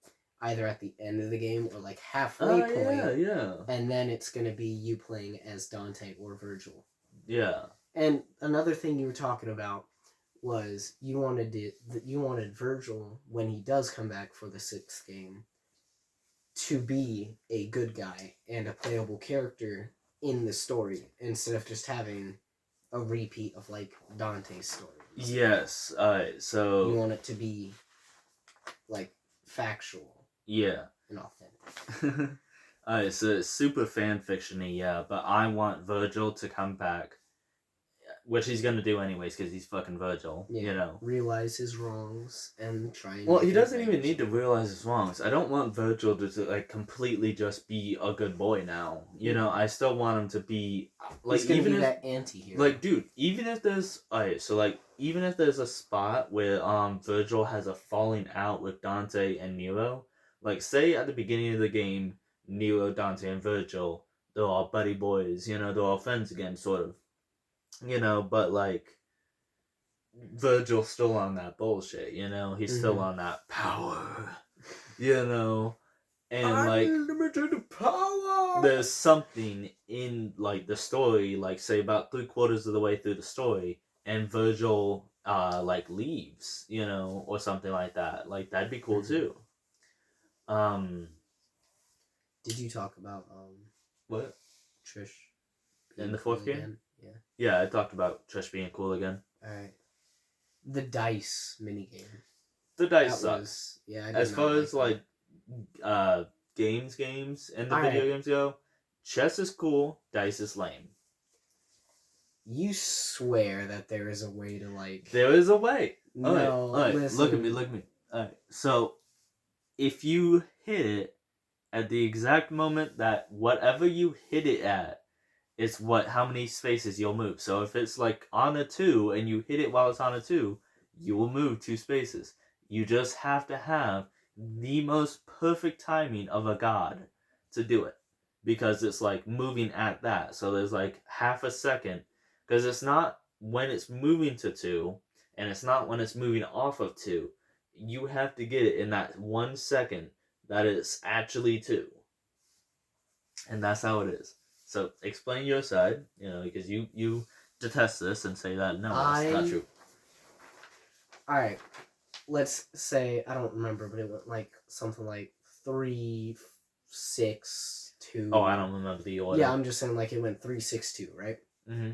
either at the end of the game or like halfway point. Yeah. And then it's gonna be you playing as Dante or Virgil. Yeah. And another thing you were talking about was you wanted Virgil, when he does come back for the 6th game, to be a good guy and a playable character in the story instead of just having a repeat of like Dante's story. Yes. So you want it to be like factual. Yeah. And authentic. Alright, so it's super fan fiction-y, yeah, but I want Virgil to come back, which he's gonna do anyways, because he's fucking Virgil, realize his wrongs and try and... Well, he doesn't even need to realize his wrongs. I don't want Virgil to like completely just be a good boy now. I still want him to be like, he's even be that anti-hero. Like, dude, even if there's even if there's a spot where Virgil has a falling out with Dante and Nero, like say at the beginning of the game, Nero, Dante, and Virgil, they're all buddy boys, they're all friends again, sort of. But like Virgil's still on that bullshit, he's still on that power, and like unlimited power. There's something in like the story, like say about 3/4 of the way through the story, and Virgil like leaves, or something like that. Like that'd be cool too. Did you talk about what? Trish in the 4th game? Again? Yeah. Yeah, I talked about Trish being cool again. Alright. The dice minigame. The dice sucks. As far as like games and the video games go, chess is cool, dice is lame. You swear that there is a way to like... There is a way. No, Alright, listen. look at me. Alright, so if you hit it at the exact moment that whatever you hit it at is how many spaces you'll move. So if it's like on a 2 and you hit it while it's on a 2, you will move 2 spaces. You just have to have the most perfect timing of a god to do it, because it's like moving at that. So there's like half a second, because it's not when it's moving to 2 and it's not when it's moving off of 2. You have to get it in that 1 second that it's actually 2. And that's how it is. So explain your side, because you detest this and say that no, that's not true. Alright, let's say, I don't remember, but it went like something like 3, 6, 2. Oh, I don't remember the order. Yeah, I'm just saying like it went 3, 6, 2, right? Mm-hmm.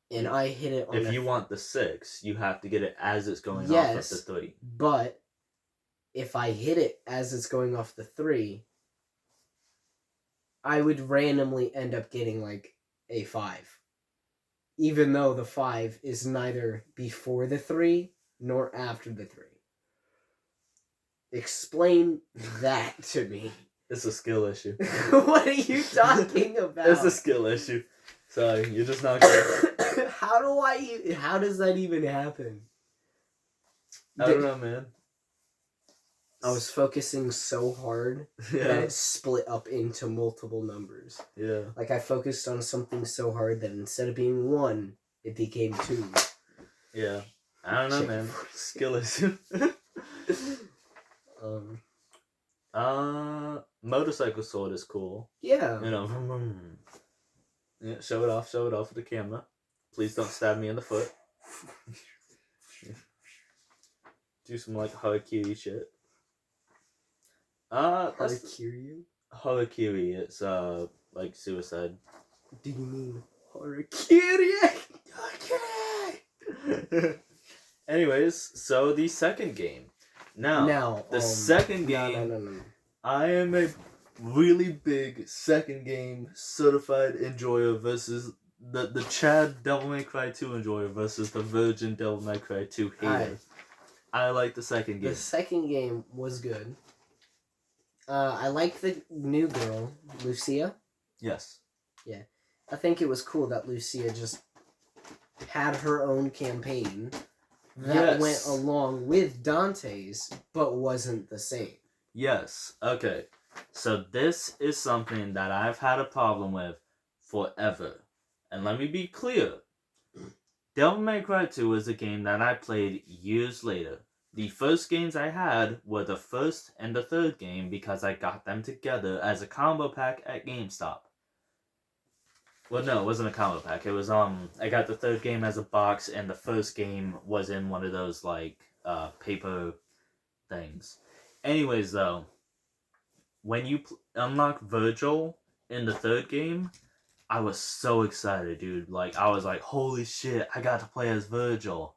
And I hit it on if you want the 6, you have to get it as it's going off of the 3. But if I hit it as it's going off the 3, I would randomly end up getting like a 5. Even though the 5 is neither before the 3 nor after the 3. Explain that to me. It's a skill issue. What are you talking about? It's a skill issue. Sorry, you're just not good. How does that even happen? I don't know, man. I was focusing so hard that it split up into multiple numbers. Yeah. Like I focused on something so hard that instead of being 1, it became 2. Yeah. I don't know, man. Skill issue. Motorcycle sword is cool. Yeah. Yeah, show it off for the camera. Please don't stab me in the foot. Do some like harakiri shit. Harakiri? Harakiri, it's like suicide. Do you mean harakiri? Harakiri! Anyways, so the second game. Now the second game. No. I am a really big second game certified enjoyer versus the Chad Devil May Cry 2 enjoyer versus the Virgin Devil May Cry 2 hater. I like the second game. The second game was good. I like the new girl, Lucia. Yes. Yeah. I think it was cool that Lucia just had her own campaign that went along with Dante's, but wasn't the same. Yes. Okay. So this is something that I've had a problem with forever. And let me be clear. Devil May Cry 2 is a game that I played years later. The first games I had were the first and the third game because I got them together as a combo pack at GameStop. Well, no, it wasn't a combo pack. It was, I got the third game as a box, and the first game was in one of those, like, paper things. Anyways, though, when you unlock Virgil in the third game, I was so excited, dude. Like, I was like, holy shit, I got to play as Virgil.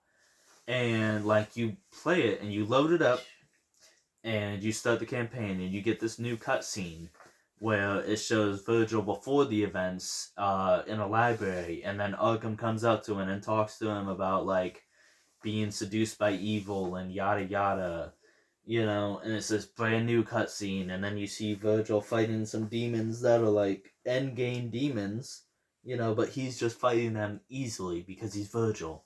And, like, you play it, and you load it up, and you start the campaign, and you get this new cutscene where it shows Virgil before the events in a library, and then Arkham comes up to him and talks to him about, like, being seduced by evil and yada yada, and it's this brand new cutscene, and then you see Virgil fighting some demons that are, like, endgame demons, but he's just fighting them easily because he's Virgil.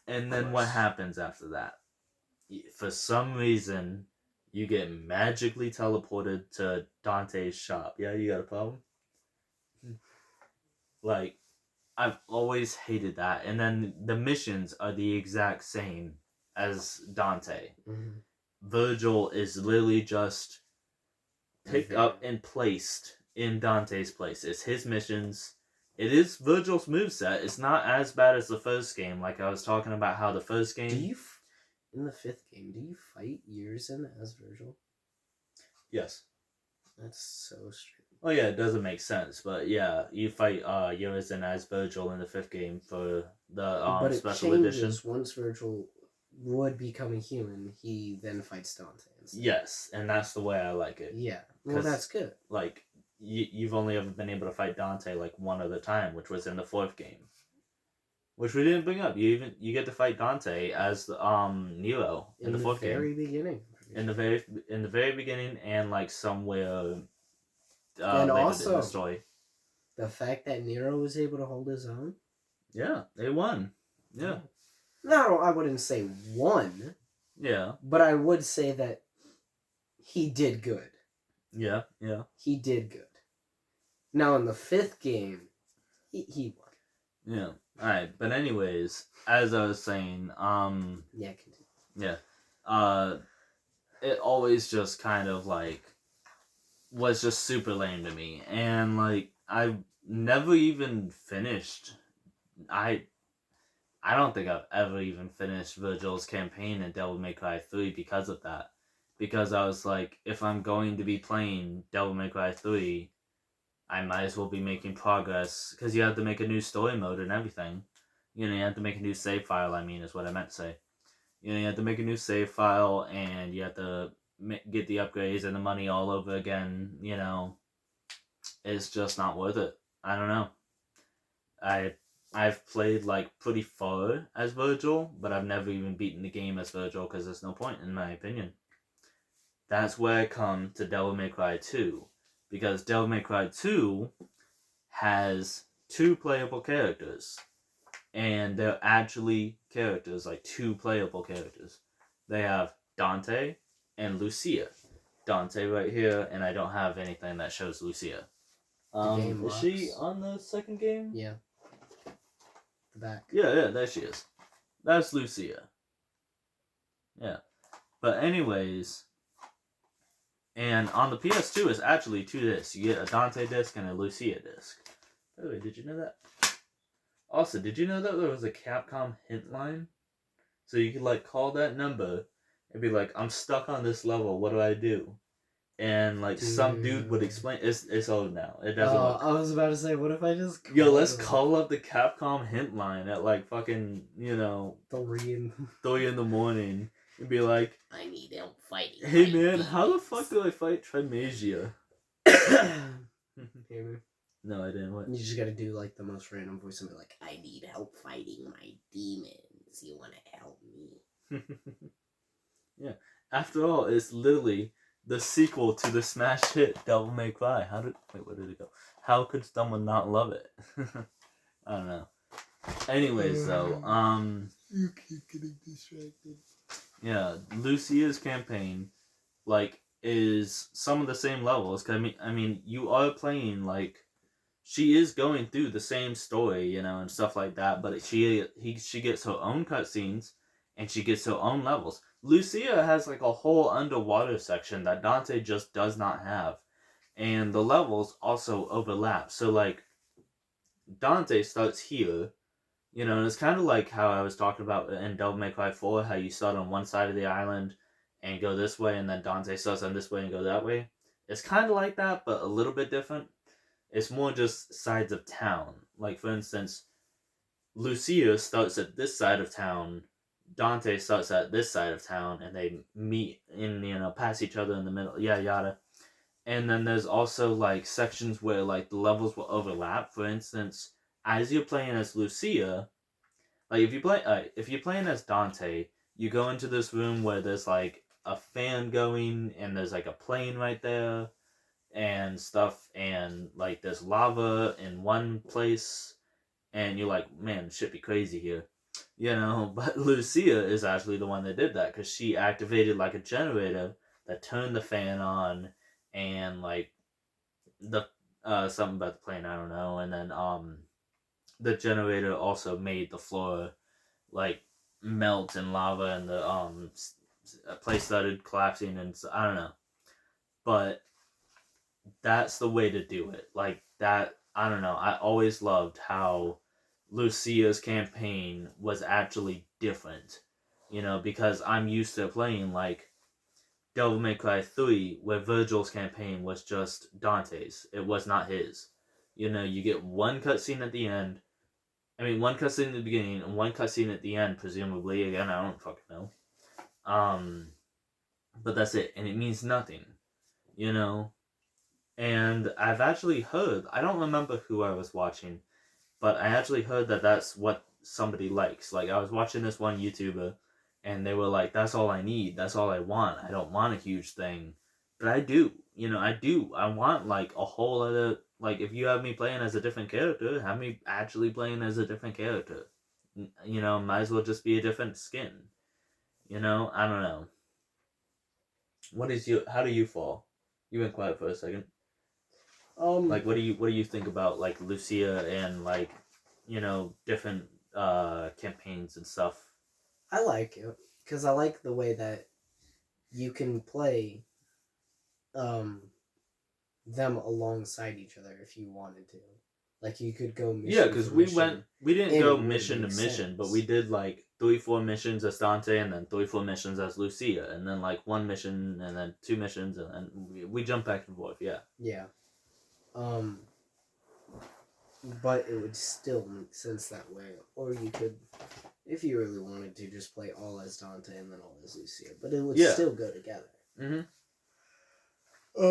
And then what happens after that? For some reason, you get magically teleported to Dante's shop. Yeah, you got a problem? Like, I've always hated that. And then the missions are the exact same as Dante. Mm-hmm. Virgil is literally just picked up and placed in Dante's place. It's his missions. It is Virgil's moveset. It's not as bad as the first game. Like I was talking about how the first game... In the 5th game, do you fight Urizen as Virgil? Yes. That's so strange. Oh yeah, it doesn't make sense, but yeah, you fight Urizen as Virgil in the 5th game for the special edition. Once Virgil would become a human, he then fights Dante. Yes, and that's the way I like it. Yeah, well, that's good. Like, you've only ever been able to fight Dante like one other time, which was in the 4th game. which we didn't bring up. You get to fight Dante as Nero in the fourth very game. beginning. In the very beginning, and like somewhere And later in the also, story. the fact that Nero was able to hold his own. Yeah, they won. Yeah. No, I wouldn't say won. Yeah. But I would say that he did good. Yeah, yeah. He did good. Now in the fifth game, he won. Yeah. Alright, but anyways, as I was saying, Yeah, continue. Yeah. It always just kind of like was just super lame to me. And like I never even finished I don't think I've ever even finished Virgil's campaign in Devil May Cry 3 because of that. Because I was like, if I'm going to be playing Devil May Cry 3, I might as well be making progress. Because you have to make a new story mode and everything. You know, you have to make a new save file, I mean, is what I meant to say. You know, you have to make a new save file, and you have to get the upgrades and the money all over again. You know, it's just not worth it. I don't know. I've played like pretty far as Virgil, but I've never even beaten the game as Virgil because there's no point in my opinion. That's where I come to Devil May Cry 2, because Devil May Cry 2 has two playable characters, and they're actually characters, like two playable characters. They have Dante and Lucia. Dante right here, and I don't have anything that shows Lucia. Is she on the second game? Yeah. The back. Yeah, there she is. That's Lucia. Yeah. But anyways, and on the PS2 it's actually two discs. You get a Dante disc and a Lucia disc. By the way, did you know that? Also, did you know that there was a Capcom hint line? So you could like call that number and be like, I'm stuck on this level, what do I do? And like some dude would explain. It's old now. It doesn't work. I was about to say, what if I just let's call up the Capcom hint line at like fucking 3 in the morning and be like, I need help fighting. Hey man, how the fuck do I fight Trimagia? Hear me? No, I didn't. What? You just gotta do like the most random voice and be like, I need help fighting my demons. You wanna help me? Yeah. After all, it's literally the sequel to the smash hit Devil May Cry. Where did it go? How could someone not love it? I don't know. Anyways, though, You keep getting distracted. Yeah, Lucia's campaign, like, is some of the same levels. Cause I mean, you are playing like, she is going through the same story, and stuff like that. But she gets her own cutscenes, and she gets her own levels. Lucia has like a whole underwater section that Dante just does not have, and the levels also overlap. So like, Dante starts here. And it's kind of like how I was talking about in Devil May Cry 4, how you start on one side of the island and go this way, and then Dante starts on this way and go that way. It's kind of like that, but a little bit different. It's more just sides of town. Like, for instance, Lucia starts at this side of town, Dante starts at this side of town, and they meet and, pass each other in the middle, yada yada. And then there's also, like, sections where, like, the levels will overlap. For instance, as you're playing as Lucia, like, if you're playing as Dante, you go into this room where there's, like, a fan going, and there's, like, a plane right there, and stuff, and, like, there's lava in one place, and you're like, man, shit be crazy here. But Lucia is actually the one that did that, because she activated, like, a generator that turned the fan on, and, like, the, something about the plane, I don't know, and then, the generator also made the floor like melt in lava, and the place started collapsing, and I don't know, but that's the way to do it. Like that, I don't know. I always loved how Lucia's campaign was actually different, because I'm used to playing like Devil May Cry 3, where Virgil's campaign was just Dante's. It was not his. You get one cutscene at the end. I mean, one cutscene at the beginning and one cutscene at the end, presumably. Again, I don't fucking know. But that's it, and it means nothing, And I've actually heard, I don't remember who I was watching, but I actually heard that that's what somebody likes. Like, I was watching this one YouTuber, and they were like, "That's all I need. That's all I want. I don't want a huge thing." But I do. I do. I want, like, a whole other... Like, if you have me playing as a different character, have me actually playing as a different character. Might as well just be a different skin. I don't know. How do you fall? You went quiet for a second. Like, what do you think about, like, Lucia and, like, different campaigns and stuff? I like it because I like the way that you can play them alongside each other if you wanted to. Like, you could go mission. Yeah, because we didn't go mission to make mission, sense. but we did like 3-4 missions as Dante, and then 3-4 missions as Lucia, and then like one mission, and then 2 missions, and then we jump back and forth. Yeah. Yeah. But it would still make sense that way. Or you could, if you really wanted to, just play all as Dante and then all as Lucia. But it would still go together. Mm-hmm. I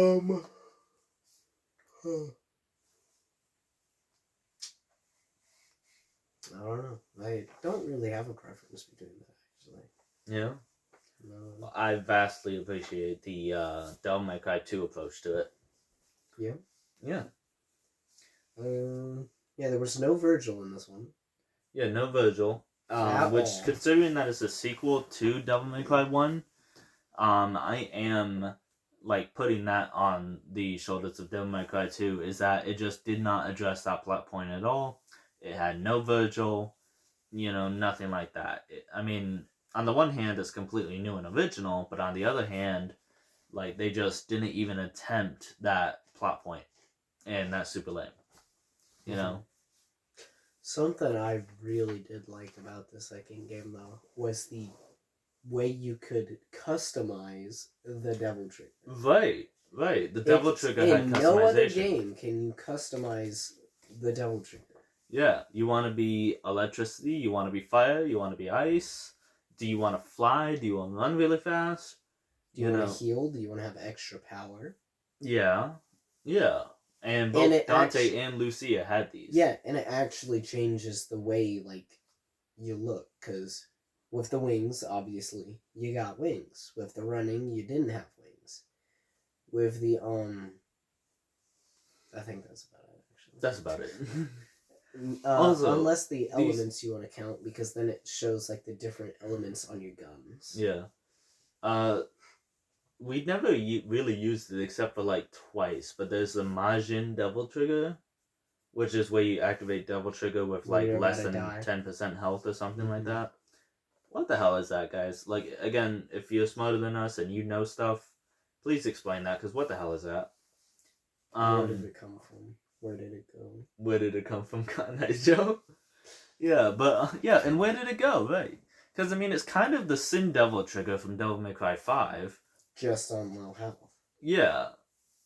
don't know. I don't really have a preference between that, actually. Yeah. No. I vastly appreciate the Devil May Cry 2 approach to it. Yeah. Yeah. Yeah, there was no Virgil in this one. Yeah, no Virgil. Which, considering that it's a sequel to Devil May Cry 1, I am, like, putting that on the shoulders of Devil May Cry 2, is that it just did not address that plot point at all. It had no Virgil, nothing like that. I mean, on the one hand, it's completely new and original, but on the other hand, like, they just didn't even attempt that plot point, and that's super lame. Something I really did like about the second game, though, was the way you could customize the devil trigger. Right. The devil trigger had customization. In no other game can you customize the devil trigger. Yeah, you want to be electricity, you want to be fire, you want to be ice. Do you want to fly? Do you want to run really fast? Do you want to heal? Do you want to have extra power? Yeah. And both Dante and Lucia had these. Yeah, and it actually changes the way, like, you look, because with the wings, obviously, you got wings. With the running, you didn't have wings. With the, I think that's about it, actually. That's about it. Also, unless the elements you want to count, because then it shows, like, the different elements on your guns. Yeah. We never really used it except for, like, twice, but there's the Majin Devil Trigger, which is where you activate Devil Trigger with, like, less than 10% health or something like that. What the hell is that, guys? Like, again, if you're smarter than us and you know stuff, please explain that, because what the hell is that? Where did it come from? Where did it go? Where did it come from, Cotton Eye Joe? Yeah, but, and where did it go, right? Because, I mean, it's kind of the Sin Devil Trigger from Devil May Cry 5. Just on low health. Yeah,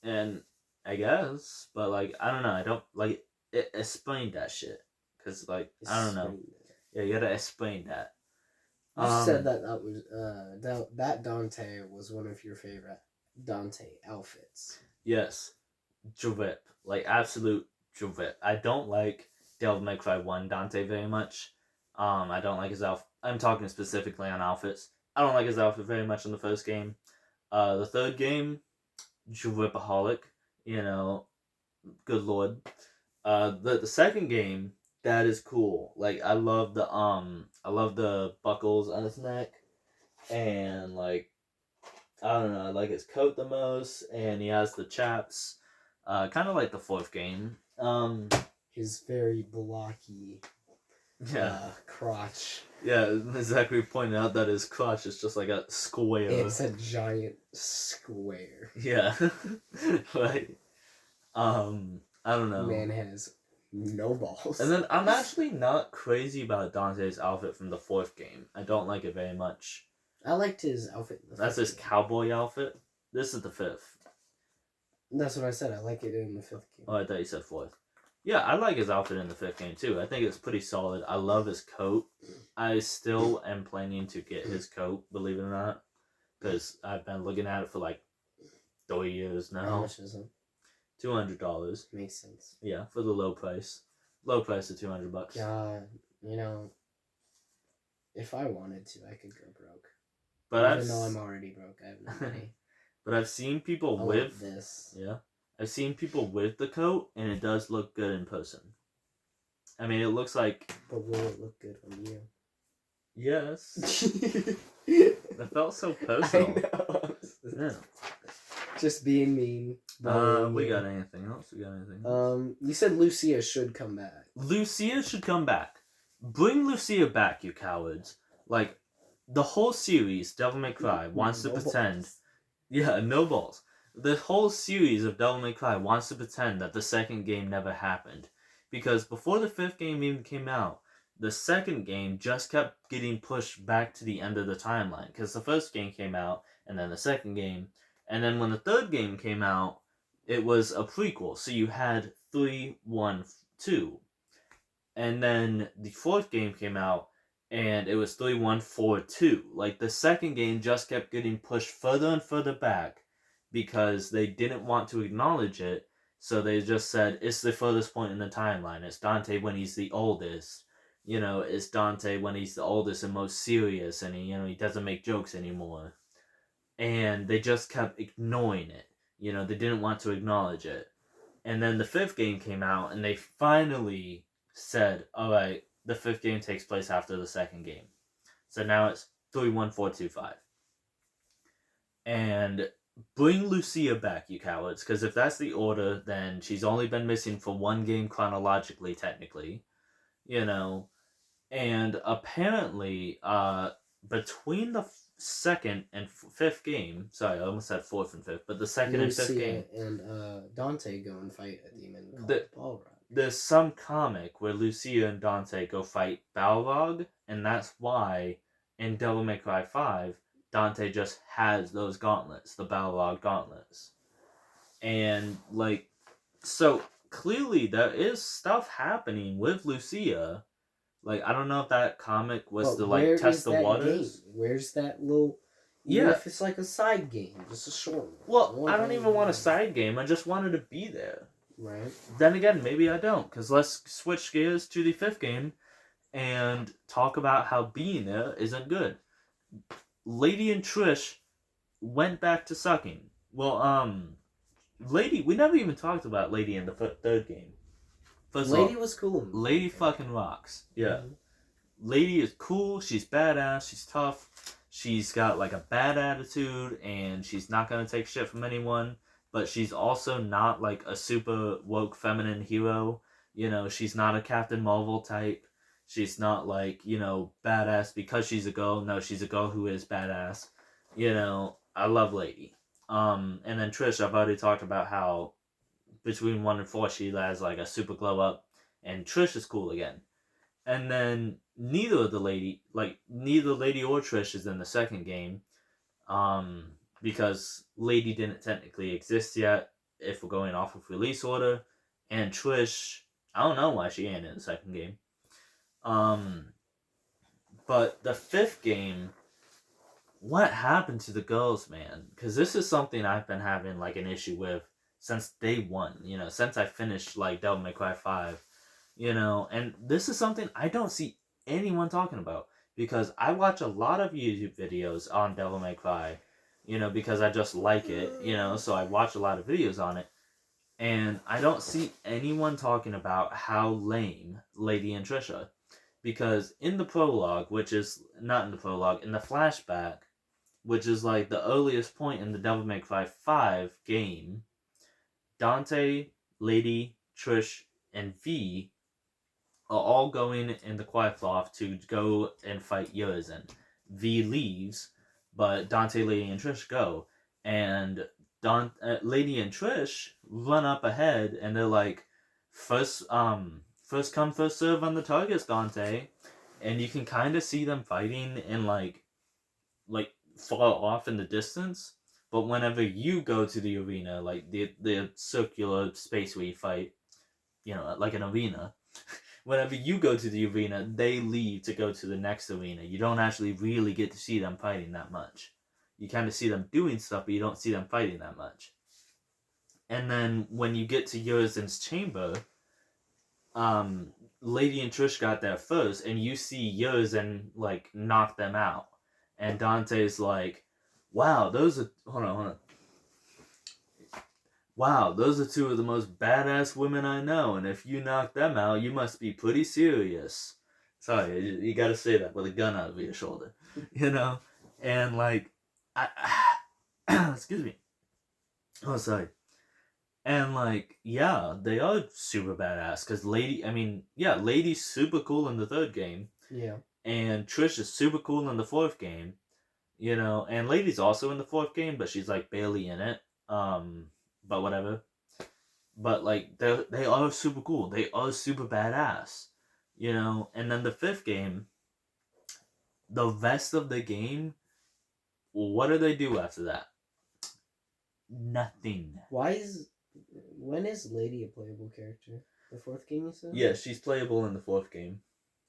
and I guess, but, like, I don't know, I don't, like, explain that shit, because, like, I don't know. Yeah, you gotta explain that. You said that was, that Dante was one of your favorite Dante outfits. Yes. Drip. Like, absolute drip. I don't like Devil May Cry 1 Dante very much. I don't like his outfit. I'm talking specifically on outfits. I don't like his outfit very much in the first game. The third game, dripaholic. Good lord. The second game, that is cool. Like, I love the buckles on his neck, and, like, I don't know, I like his coat the most, and he has the chaps. Kind of like the fourth game. His very blocky crotch. Yeah, Zachary pointed out that his crotch is just like a square. It's a giant square. Yeah. Right. I don't know. Man has no balls. And then I'm actually not crazy about Dante's outfit from the fourth game. I don't like it very much. I liked his outfit in the That's his cowboy outfit. This is the fifth. That's what I said. I like it in the fifth game. Oh, I thought you said fourth. Yeah, I like his outfit in the fifth game too. I think it's pretty solid. I love his coat. I still am planning to get his coat, believe it or not, because I've been looking at it for like 3 years now. How much is it? $200. Makes sense. Yeah, for the low price. Low price of $200. God, You know, if I wanted to, I could go broke. But Even though I'm already broke, I have no money. But I've seen people I with want this. Yeah. I've seen people with the coat, and it does look good in person. I mean, it looks like. But will it look good on you? Yes. That felt so personal. I know. Yeah. Just being mean. We got anything else? You said Lucia should come back. Lucia should come back. Bring Lucia back, you cowards. Like, the whole series, Devil May Cry, wants to pretend. Balls. Yeah, no balls. The whole series of Devil May Cry wants to pretend that the second game never happened. Because before the fifth game even came out, the second game just kept getting pushed back to the end of the timeline. Because the first game came out, and then the second game. And then when the third game came out, it was a prequel. So you had 3, 1, 2. And then the fourth game came out, and it was 3, 1, 4, 2. Like, the second game just kept getting pushed further and further back because they didn't want to acknowledge it. So they just said, it's the furthest point in the timeline. It's Dante when he's the oldest. It's Dante when he's the oldest and most serious, and he doesn't make jokes anymore. And they just kept ignoring it. They didn't want to acknowledge it. And then the fifth game came out, and they finally said, all right, the fifth game takes place after the second game. So now it's 3, 1, 4, 2, 5. And bring Lucia back, you cowards, because if that's the order, then she's only been missing for one game chronologically, technically. And apparently, between the second and fifth game, sorry, I almost said fourth and fifth, but the second and fifth game, and Dante go and fight a demon called Balrog. There's some comic where Lucia and Dante go fight Balrog, and that's why in Devil May Cry 5, Dante just has those gauntlets, the Balrog gauntlets. And, so clearly there is stuff happening with Lucia. I don't know if that comic was to, test the waters. Game? Where's that little... Even if it's like a side game, just a short one. Well, I don't even want a side game. I just wanted to be there. Right. Then again, maybe I don't, because let's switch gears to the fifth game and talk about how being there isn't good. Lady and Trish went back to sucking. Well, Lady, we never even talked about Lady in the third game. First Lady was cool. Lady fucking rocks. Yeah. Mm-hmm. Lady is cool, she's badass, she's tough, she's got a bad attitude, and she's not gonna take shit from anyone. But she's also not a super woke feminine hero. She's not a Captain Marvel type. She's not badass because she's a girl. No, she's a girl who is badass. I love Lady. And then Trish, I've already talked about how between 1 and 4 she has a super glow up, and Trish is cool again. And then neither Lady or Trish is in the second game. Because Lady didn't technically exist yet, if we're going off of release order, and Trish, I don't know why she ain't in the second game. But the fifth game, what happened to the girls, man? Because this is something I've been having an issue with since day one. Since I finished Devil May Cry 5. And this is something I don't see anyone talking about, because I watch a lot of YouTube videos on Devil May Cry. Because I just like it, so I watch a lot of videos on it, and I don't see anyone talking about how lame Lady and Trish are. Because in the prologue, in the flashback, which is the earliest point in the Devil May Cry 5 game, Dante, Lady, Trish, and V are all going in the Quiet Cloth to go and fight Urizen. V leaves, but Dante, Lady, and Trish go. And Lady and Trish run up ahead, and they're first come, first serve on the targets, Dante. And you can kind of see them fighting in far off in the distance. But whenever you go to the arena, the circular space where you fight, like an arena, whenever you go to the arena, they leave to go to the next arena. You don't actually really get to see them fighting that much. You kind of see them doing stuff, but you don't see them fighting that much. And then when you get to Urizen's chamber, Lady and Trish got there first, and you see yours and like knock them out, and Dante's like, "Wow, those are hold on. Wow, those are two of the most badass women I know, and if you knock them out, you must be pretty serious." Sorry, you got to say that with a gun out of your shoulder, you know, and like, I excuse me. Oh, sorry. And like, yeah, they are super badass because Lady's super cool in the third game, Yeah. and Trish is super cool in the fourth game, and Lady's also in the fourth game, but she's like barely in it. But whatever. But like, they are super cool. They are super badass, And then the fifth game, the rest of the game, what do they do after that? Nothing. When is Lady a playable character? The fourth game, you said? Yeah, she's playable in the fourth game.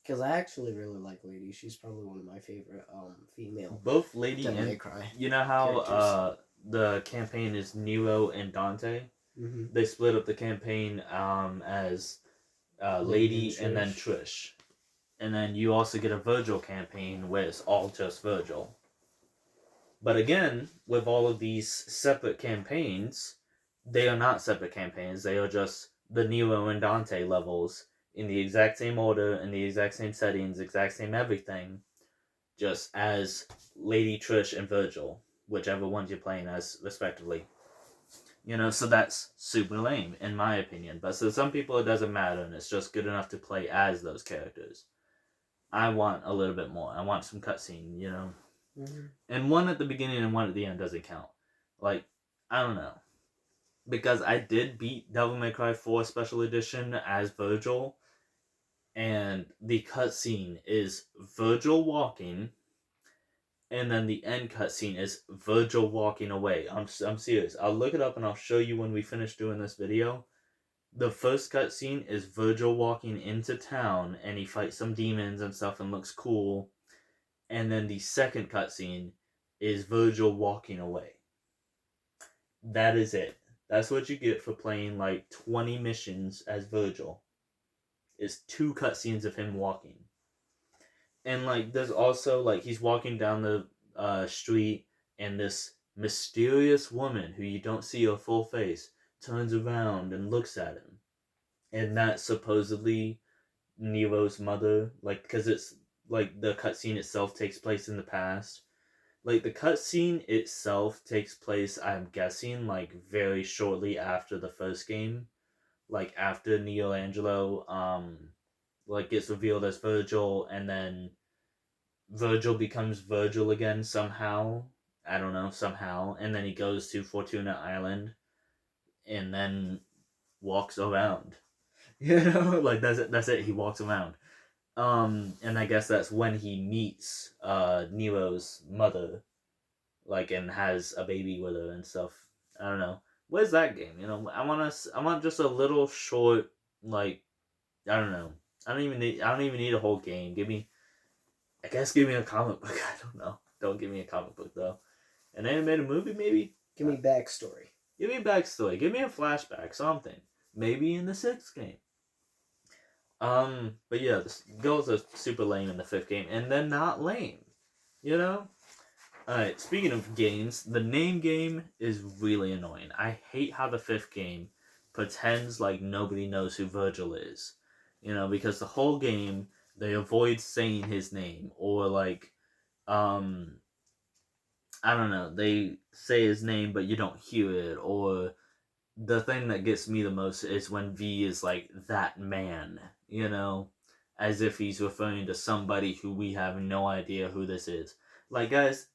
Because I actually really like Lady. She's probably one of my favorite female. Both Lady Devil May and Cry. You know how the campaign is Nero and Dante? Mm-hmm. They split up the campaign as Lady and then Trish. And then you also get a Virgil campaign where it's all just Virgil. But again, with all of these separate campaigns, they are not separate campaigns. They are just the Nero and Dante levels in the exact same order, in the exact same settings, exact same everything, just as Lady, Trish, and Virgil, whichever ones you're playing as, respectively. So that's super lame, in my opinion. But to some people, it doesn't matter, and it's just good enough to play as those characters. I want a little bit more. I want some cutscene, Mm-hmm. And one at the beginning and one at the end doesn't count. Like, I don't know. Because I did beat Devil May Cry 4 Special Edition as Virgil, and the cutscene is Virgil walking, and then the end cutscene is Virgil walking away. I'm serious. I'll look it up and I'll show you when we finish doing this video. The first cutscene is Virgil walking into town, and he fights some demons and stuff and looks cool. And then the second cutscene is Virgil walking away. That is it. That's what you get for playing like 20 missions as Virgil. Is 2 cutscenes of him walking. And like there's also like he's walking down the street, and this mysterious woman who you don't see her full face turns around and looks at him. And that's supposedly Nero's mother, like, because it's like the cutscene itself takes place in the past. Like the cutscene itself takes place, I'm guessing, like very shortly after the first game, like after Neo Angelo, like gets revealed as Virgil, and then Virgil becomes Virgil again somehow. I don't know, somehow, and then he goes to Fortuna Island, and then walks around. Like that's it. That's it. He walks around. And I guess that's when he meets Nero's mother, like, and has a baby with her and stuff. I don't know. Where's that game? I want just a little short, like, I don't know. I don't even need a whole game. Give me a comic book. I don't know. Don't give me a comic book though. An animated movie maybe. Give me backstory. Give me a backstory. Give me a flashback. Something. Maybe in the 6th game. But yeah, the girls are super lame in the 5th game, and then not lame, Alright, speaking of games, the name game is really annoying. I hate how the 5th game pretends like nobody knows who Virgil is, because the whole game, they avoid saying his name, or like, I don't know, they say his name, but you don't hear it, or the thing that gets me the most is when V is like, that man, as if he's referring to somebody who we have no idea who this is. Like, guys,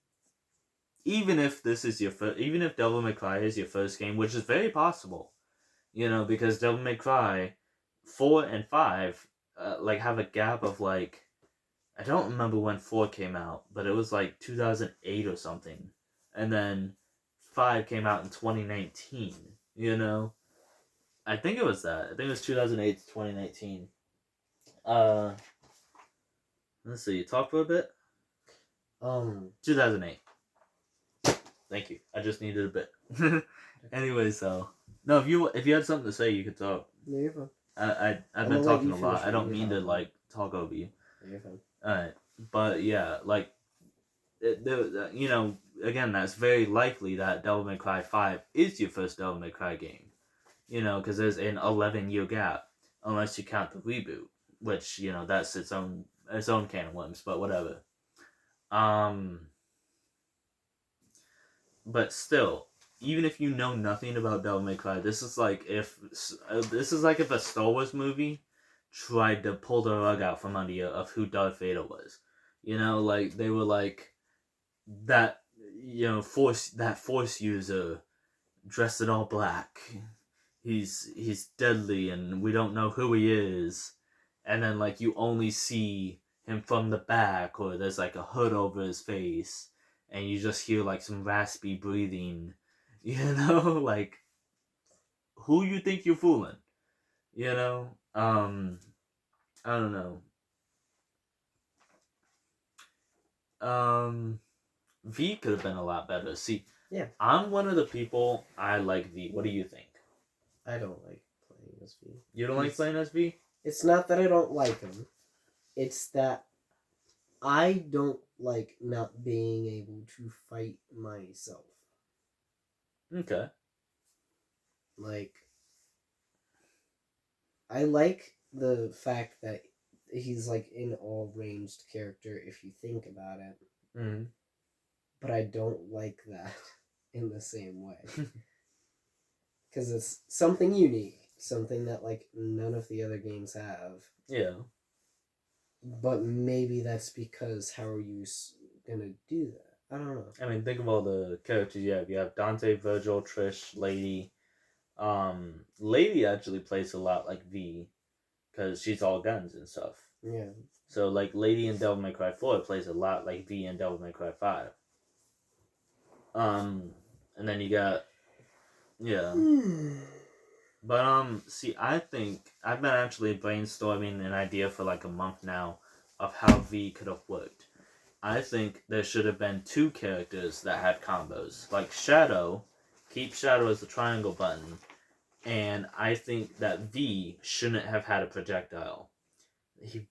even if Devil May Cry is your first game, which is very possible, because Devil May Cry 4 and 5, like, have a gap of, like, I don't remember when 4 came out, but it was, like, 2008 or something, and then 5 came out in 2019, I think it was that. I think it was 2008 to 2019. Let's see. Talk for a bit. 2008. Thank you. I just needed a bit. Anyway, so no, if you had something to say, you could talk. No, you're fine. I've I'm been gonna let talking you a finish lot. I what don't you're mean to talking about. like talk over you. You're fine. Alright, but yeah, like you know, again, that's very likely that Devil May Cry 5 is your first Devil May Cry game. You know, because there's an 11-year gap, unless you count the reboot, which you know that's its own can of worms. But whatever. Um, but still, even if you know nothing about Devil May Cry, this is like if a Star Wars movie tried to pull the rug out from under you of who Darth Vader was. You know, like they were like that. You know, force user dressed in all black. He's deadly and we don't know who he is. And then like you only see him from the back, or there's like a hood over his face and you just hear like some raspy breathing. You know, like who you think you're fooling? You know? I don't know. Um V could have been a lot better. See, Yeah. I'm one of the people I like V. What do you think? I don't like playing as V. You don't like playing as V? It's not that I don't like him. It's that I don't like not being able to fight myself. Okay. Like, I like the fact that he's like an all ranged character if you think about it. Mm-hmm. But I don't like that in the same way. Because it's something unique, something that like none of the other games have. Yeah. But maybe that's because how are you gonna do that? I don't know. I mean, think of all the characters you have. You have Dante, Virgil, Trish, Lady. Lady actually plays a lot like V, because she's all guns and stuff. Yeah. So, like, Lady in Devil May Cry 4 plays a lot like V in Devil May Cry 5. And then you got, yeah. But, see, I think I've been actually brainstorming an idea for like a month now of how V could have worked. I think there should have been two characters that had combos. Like Shadow, keep Shadow as the triangle button, and I think that V shouldn't have had a projectile.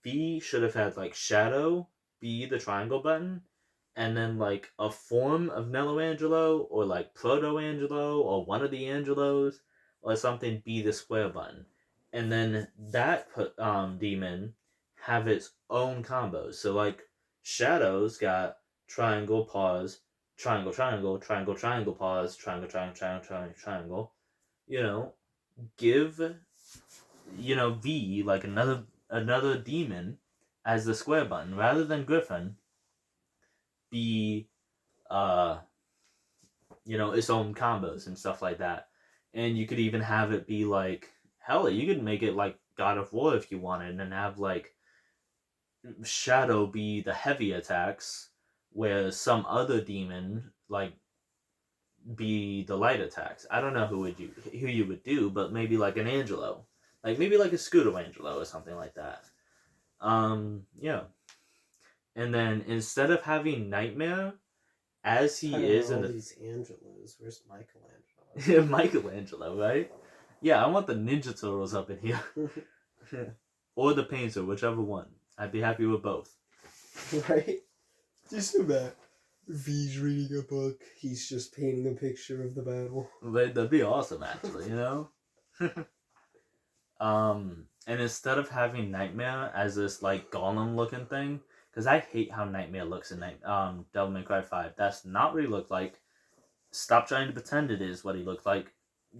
V should have had like Shadow be the triangle button, and then like a form of Nello Angelo or like Proto Angelo or one of the Angelos or something be the square button, and then that demon have its own combos. So like Shadow's got triangle pause, triangle triangle triangle triangle pause, triangle triangle triangle triangle triangle. You know, give V like another demon as the square button rather than Griffin be its own combos and stuff like that. And you could even have it be like hell, you could make it like God of War if you wanted and have like Shadow be the heavy attacks where some other demon like be the light attacks. I don't know who you would do, but maybe like an Angelo. Like maybe like a Scudo Angelo or something like that. Yeah. And then instead of having Nightmare as he is in these Angelos, where's Michelangelo? Michelangelo, right? Yeah, I want the Ninja Turtles up in here. Or the Painter, whichever one. I'd be happy with both. Right? Just so that V's reading a book, he's just painting a picture of the battle. That'd be awesome, actually, you know? And instead of having Nightmare as this, like, golem-looking thing, because I hate how Nightmare looks in Devil May Cry 5. That's not what he looked like. Stop trying to pretend it is what he looked like.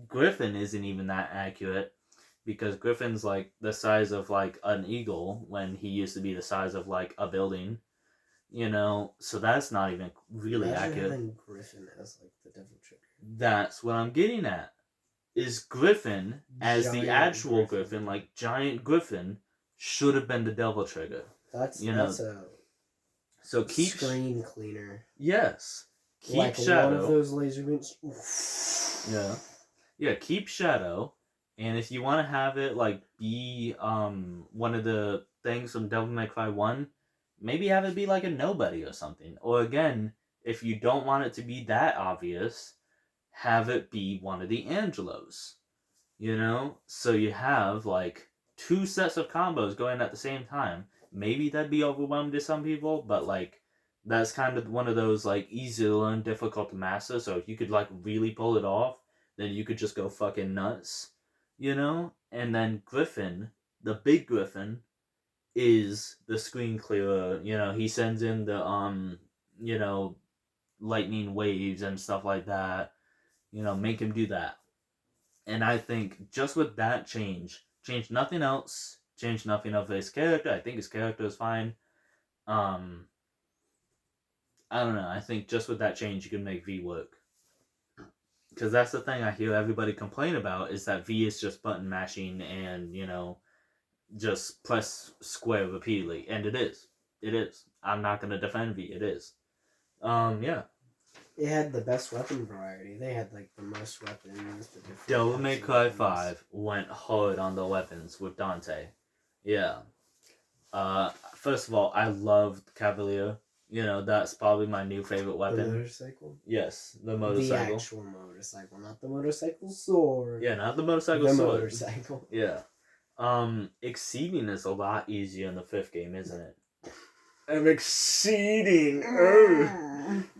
Griffin isn't even that accurate, because Griffin's, like, the size of, like, an eagle, when he used to be the size of, like, a building. You know, so that's not even really accurate. Having Griffin as like the devil trigger. That's what I'm getting at. Is Griffin as Giant the actual Griffin, like giant Griffin, should have been the devil trigger. That's a so keep screen cleaner. Yes, keep like Shadow. One of those laser beams. Yeah. Keep Shadow, and if you want to have it like be one of the things from Devil May Cry 1. Maybe have it be like a nobody or something. Or again, if you don't want it to be that obvious, have it be one of the Angelos. You know? So you have like 2 sets of combos going at the same time. Maybe that'd be overwhelming to some people, but like that's kind of one of those like easy to learn, difficult to master. So if you could like really pull it off, then you could just go fucking nuts, you know. And then Griffin, the big Griffin, is the screen clearer. You know, he sends in the you know, lightning waves and stuff like that. You know, make him do that. And I think just with that change nothing else, change nothing of his character. I think his character is fine. Um, I don't know. I think just with that change, you can make V work. Because that's the thing I hear everybody complain about is that V is just button mashing and, you know, just press square repeatedly. And it is. It is. I'm not going to defend V. It is. Yeah. It had the best weapon variety. They had like the most weapons. Devil May Cry 5 went hard on the weapons with Dante. Yeah. First of all, I loved Cavalier. You know, that's probably my new favorite weapon. The motorcycle? Yes, the motorcycle. The actual motorcycle, not the motorcycle sword. Yeah, not the motorcycle the sword. motorcycle. Yeah. Exceeding is a lot easier in the 5th game, isn't it? I'm exceeding.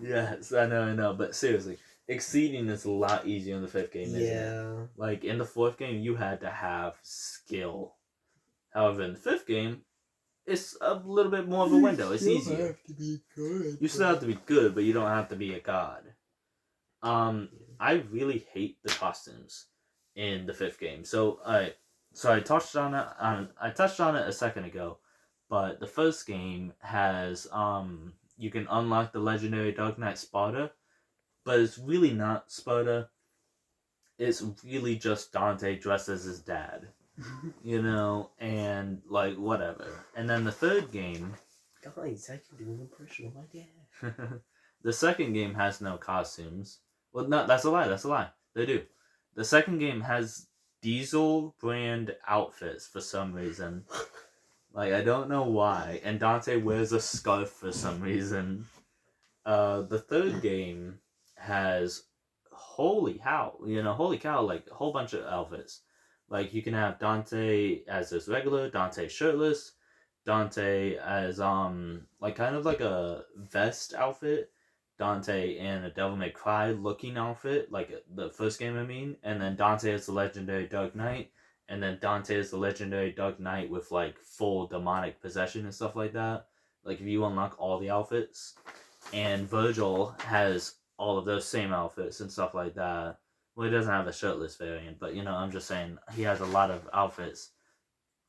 Yes, I know, but seriously, exceeding is a lot easier in the 5th game, isn't it? Like in the 4th game, you had to have skill. However, in the 5th game, it's a little bit more of a window. It's easier. You have to be good. You still have to be good, but you don't have to be a god. I really hate the costumes in the 5th game. So I touched on it. I touched on it a second ago, but the first game has you can unlock the legendary Dark Knight Sparta, but it's really not Sparta. It's really just Dante dressed as his dad. You know, and like whatever. And then the 3rd game, guys, I can do an impression of my dad. The 2nd game has no costumes. Well, no, that's a lie. They do. The 2nd game has Diesel brand outfits for some reason. Like I don't know why. And Dante wears a scarf for some reason. The 3rd game has holy cow, like a whole bunch of outfits. Like you can have Dante as his regular, Dante shirtless, Dante as like kind of like a vest outfit, Dante in a Devil May Cry looking outfit, like the first game I mean, and then Dante as the legendary Dark Knight, and then Dante as the legendary Dark Knight with like full demonic possession and stuff like that. Like if you unlock all the outfits, and Virgil has all of those same outfits and stuff like that. Well, he doesn't have a shirtless variant, but you know, I'm just saying he has a lot of outfits.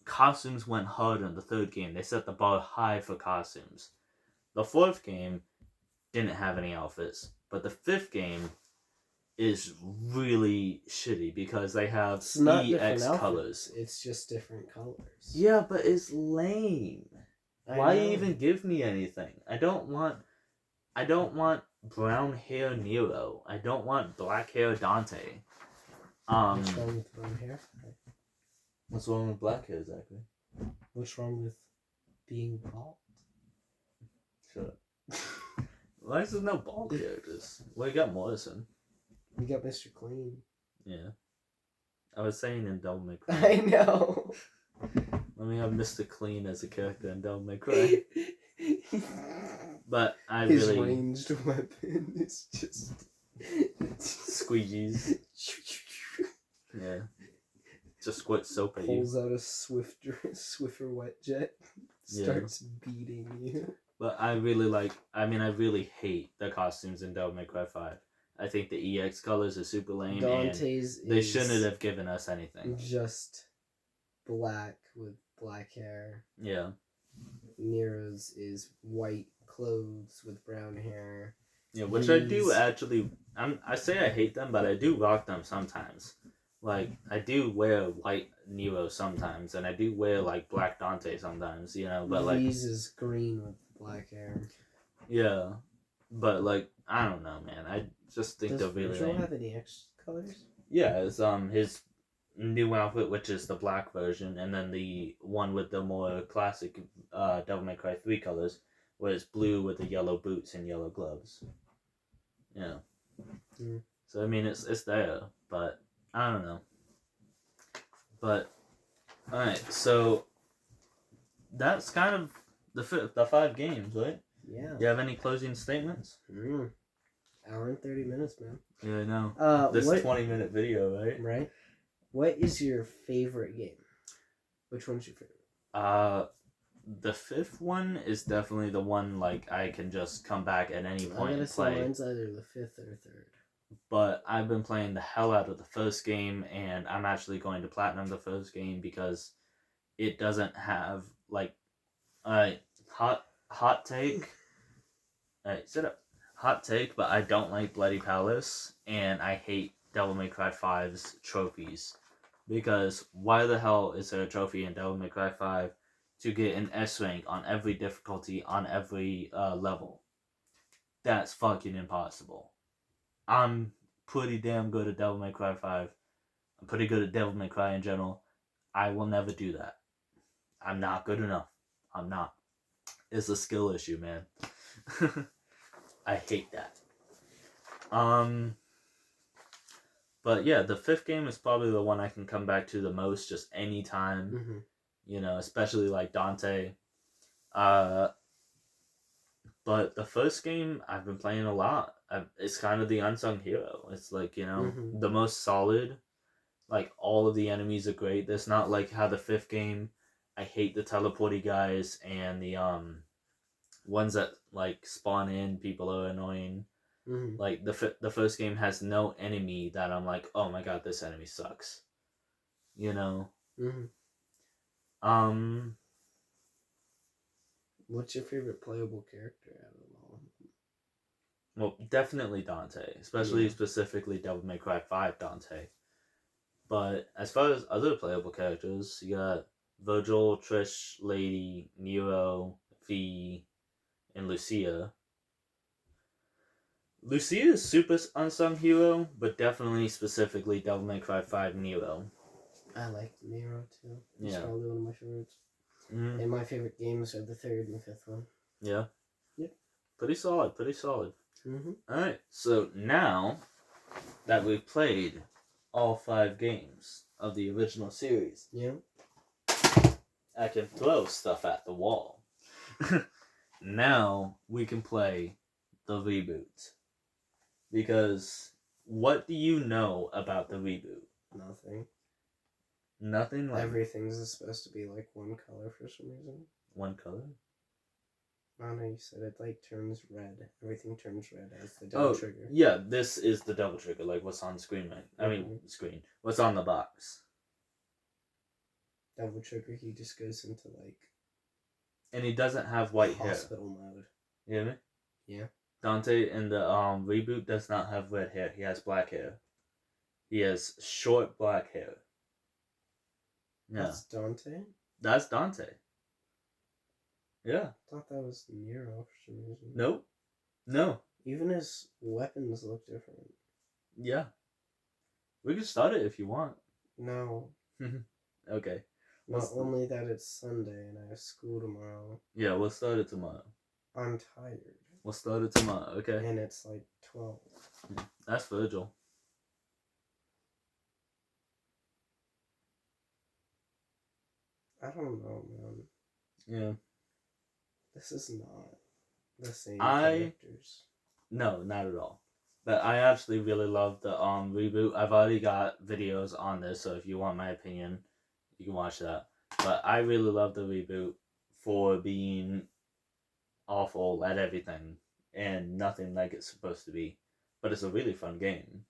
Costumes went hard in the 3rd game. They set the bar high for costumes. The 4th game didn't have any outfits, but the 5th game is really shitty because they have EX colors. It's just different colors. Yeah, but it's lame. Why even give me anything? I don't want brown hair Nero. I don't want black hair Dante. What's wrong with brown hair? What's wrong with black hair exactly? What's wrong with being bald? Shut up. Why is there no bald characters? Well, you got Morrison. You got Mr. Clean. Yeah. I was saying in Devil May Cry. I know. Let me have Mr. Clean as a character in Devil May Cry. But His ranged weapon is just squeegees. Yeah. Just squirt soap at you. Pulls out a Swiffer wet jet. Starts beating you. But I really hate the costumes in Devil May Cry 5. I think the EX colors are super lame. Dante's and they shouldn't have given us anything. Just black with black hair. Yeah. Nero's is white clothes with brown hair. Yeah, which I do actually. I say I hate them, but I do rock them sometimes. Like I do wear white Nero sometimes, and I do wear like black Dante sometimes. You know, but like Lee's is green with black hair. Yeah, but like I don't know, man. I just think they're really lame. Does have any X colors? Yeah, it's his new outfit, which is the black version, and then the one with the more classic Devil May Cry 3 colors, where it's blue with the yellow boots and yellow gloves. Yeah. Mm. So I mean, it's there, but I don't know. But Alright, so that's kind of the 5 games, right? Yeah. You have any closing statements? Hour and 30 minutes, man. Yeah, I know. This what 20-minute video, right? Right. What is your favorite game? Which one's your favorite? The 5th one is definitely the one like I can just come back at any I point gotta and say play. mine's either the 5th or 3rd. But I've been playing the hell out of the first game, and I'm actually going to platinum the first game because it doesn't have like a hot take. Sit up. Hot take, but I don't like Bloody Palace, and I hate Devil May Cry 5's trophies. Because why the hell is there a trophy in Devil May Cry 5 to get an S rank on every difficulty on every level? That's fucking impossible. I'm pretty damn good at Devil May Cry 5. I'm pretty good at Devil May Cry in general. I will never do that. I'm not good enough. I'm not. It's a skill issue, man. I hate that. But yeah, the 5th game is probably the one I can come back to the most, just anytime. Mm-hmm. You know, especially like Dante. But the first game I've been playing a lot. It's kind of the unsung hero. It's like, you know, the most solid. Like, all of the enemies are great. There's not like how the 5th game, I hate the teleporty guys and the ones that like spawn in. People are annoying. Mm-hmm. Like the first game has no enemy that I'm like, oh my god, this enemy sucks. You know. What's your favorite playable character out of them all? Well, definitely Dante, especially specifically Devil May Cry 5 Dante. But as far as other playable characters, you got Virgil, Trish, Lady, Nero, V, and Lucia. Lucia is super unsung hero, but definitely specifically Devil May Cry 5 Nero. I like Nero too. It's Yeah. probably one of my favorites. Mm-hmm. And my favorite games are the 3rd and 5th one. Yeah. Yep. Pretty solid, pretty solid. Mm-hmm. Alright, so now that we've played all 5 games of the original series, I can throw stuff at the wall. Now we can play the reboot. Because what do you know about the reboot? Nothing. Nothing? Like everything's supposed to be like one color for some reason. One color? I don't know, you said it like turns red. Everything turns red as the double trigger. Yeah, this is the double trigger, like what's on screen, right? I mean, screen. What's on the box? Double trigger, he just goes into like... And he doesn't have white hair. Hospital mode. You hear me? Yeah. Dante in the reboot does not have red hair. He has black hair. He has short black hair. Yeah. That's Dante? That's Dante. Yeah. I thought that was Nero for some reason. Nope. No. Even his weapons look different. Yeah. We can start it if you want. No. Okay. Not only that it's Sunday and I have school tomorrow. Yeah, we'll start it tomorrow. I'm tired. We'll start it tomorrow, okay? And it's like 12. That's Virgil. I don't know, man. Yeah. This is not the same characters. No, not at all. But I actually really love the reboot. I've already got videos on this, so if you want my opinion, you can watch that. But I really love the reboot for being awful at everything and nothing like it's supposed to be. But it's a really fun game.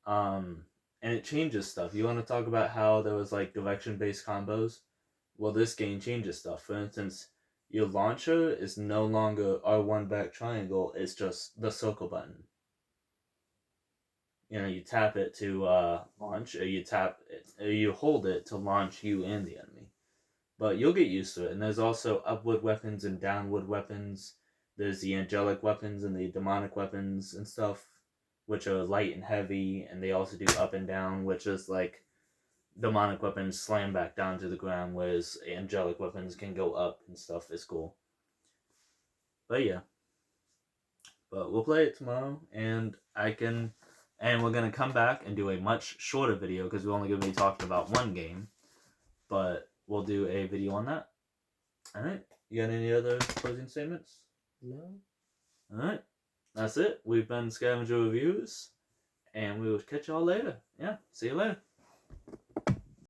And it changes stuff. You want to talk about how there was like direction-based combos? Well, this game changes stuff. For instance, your launcher is no longer R1 back triangle, it's just the circle button. You know, you tap it to launch, or you tap it, or you hold it to launch you and the enemy. But you'll get used to it. And there's also upward weapons and downward weapons. There's the angelic weapons and the demonic weapons and stuff, which are light and heavy, and they also do up and down, which is like demonic weapons slam back down to the ground, whereas angelic weapons can go up and stuff. Is cool. But yeah. But we'll play it tomorrow, and we're gonna come back and do a much shorter video because we're only gonna be talking about one game. but we'll do a video on that. All right. You got any other closing statements? No. All right. That's it. We've been Scavenger Reviews, and we will catch y'all later. Yeah. See you later.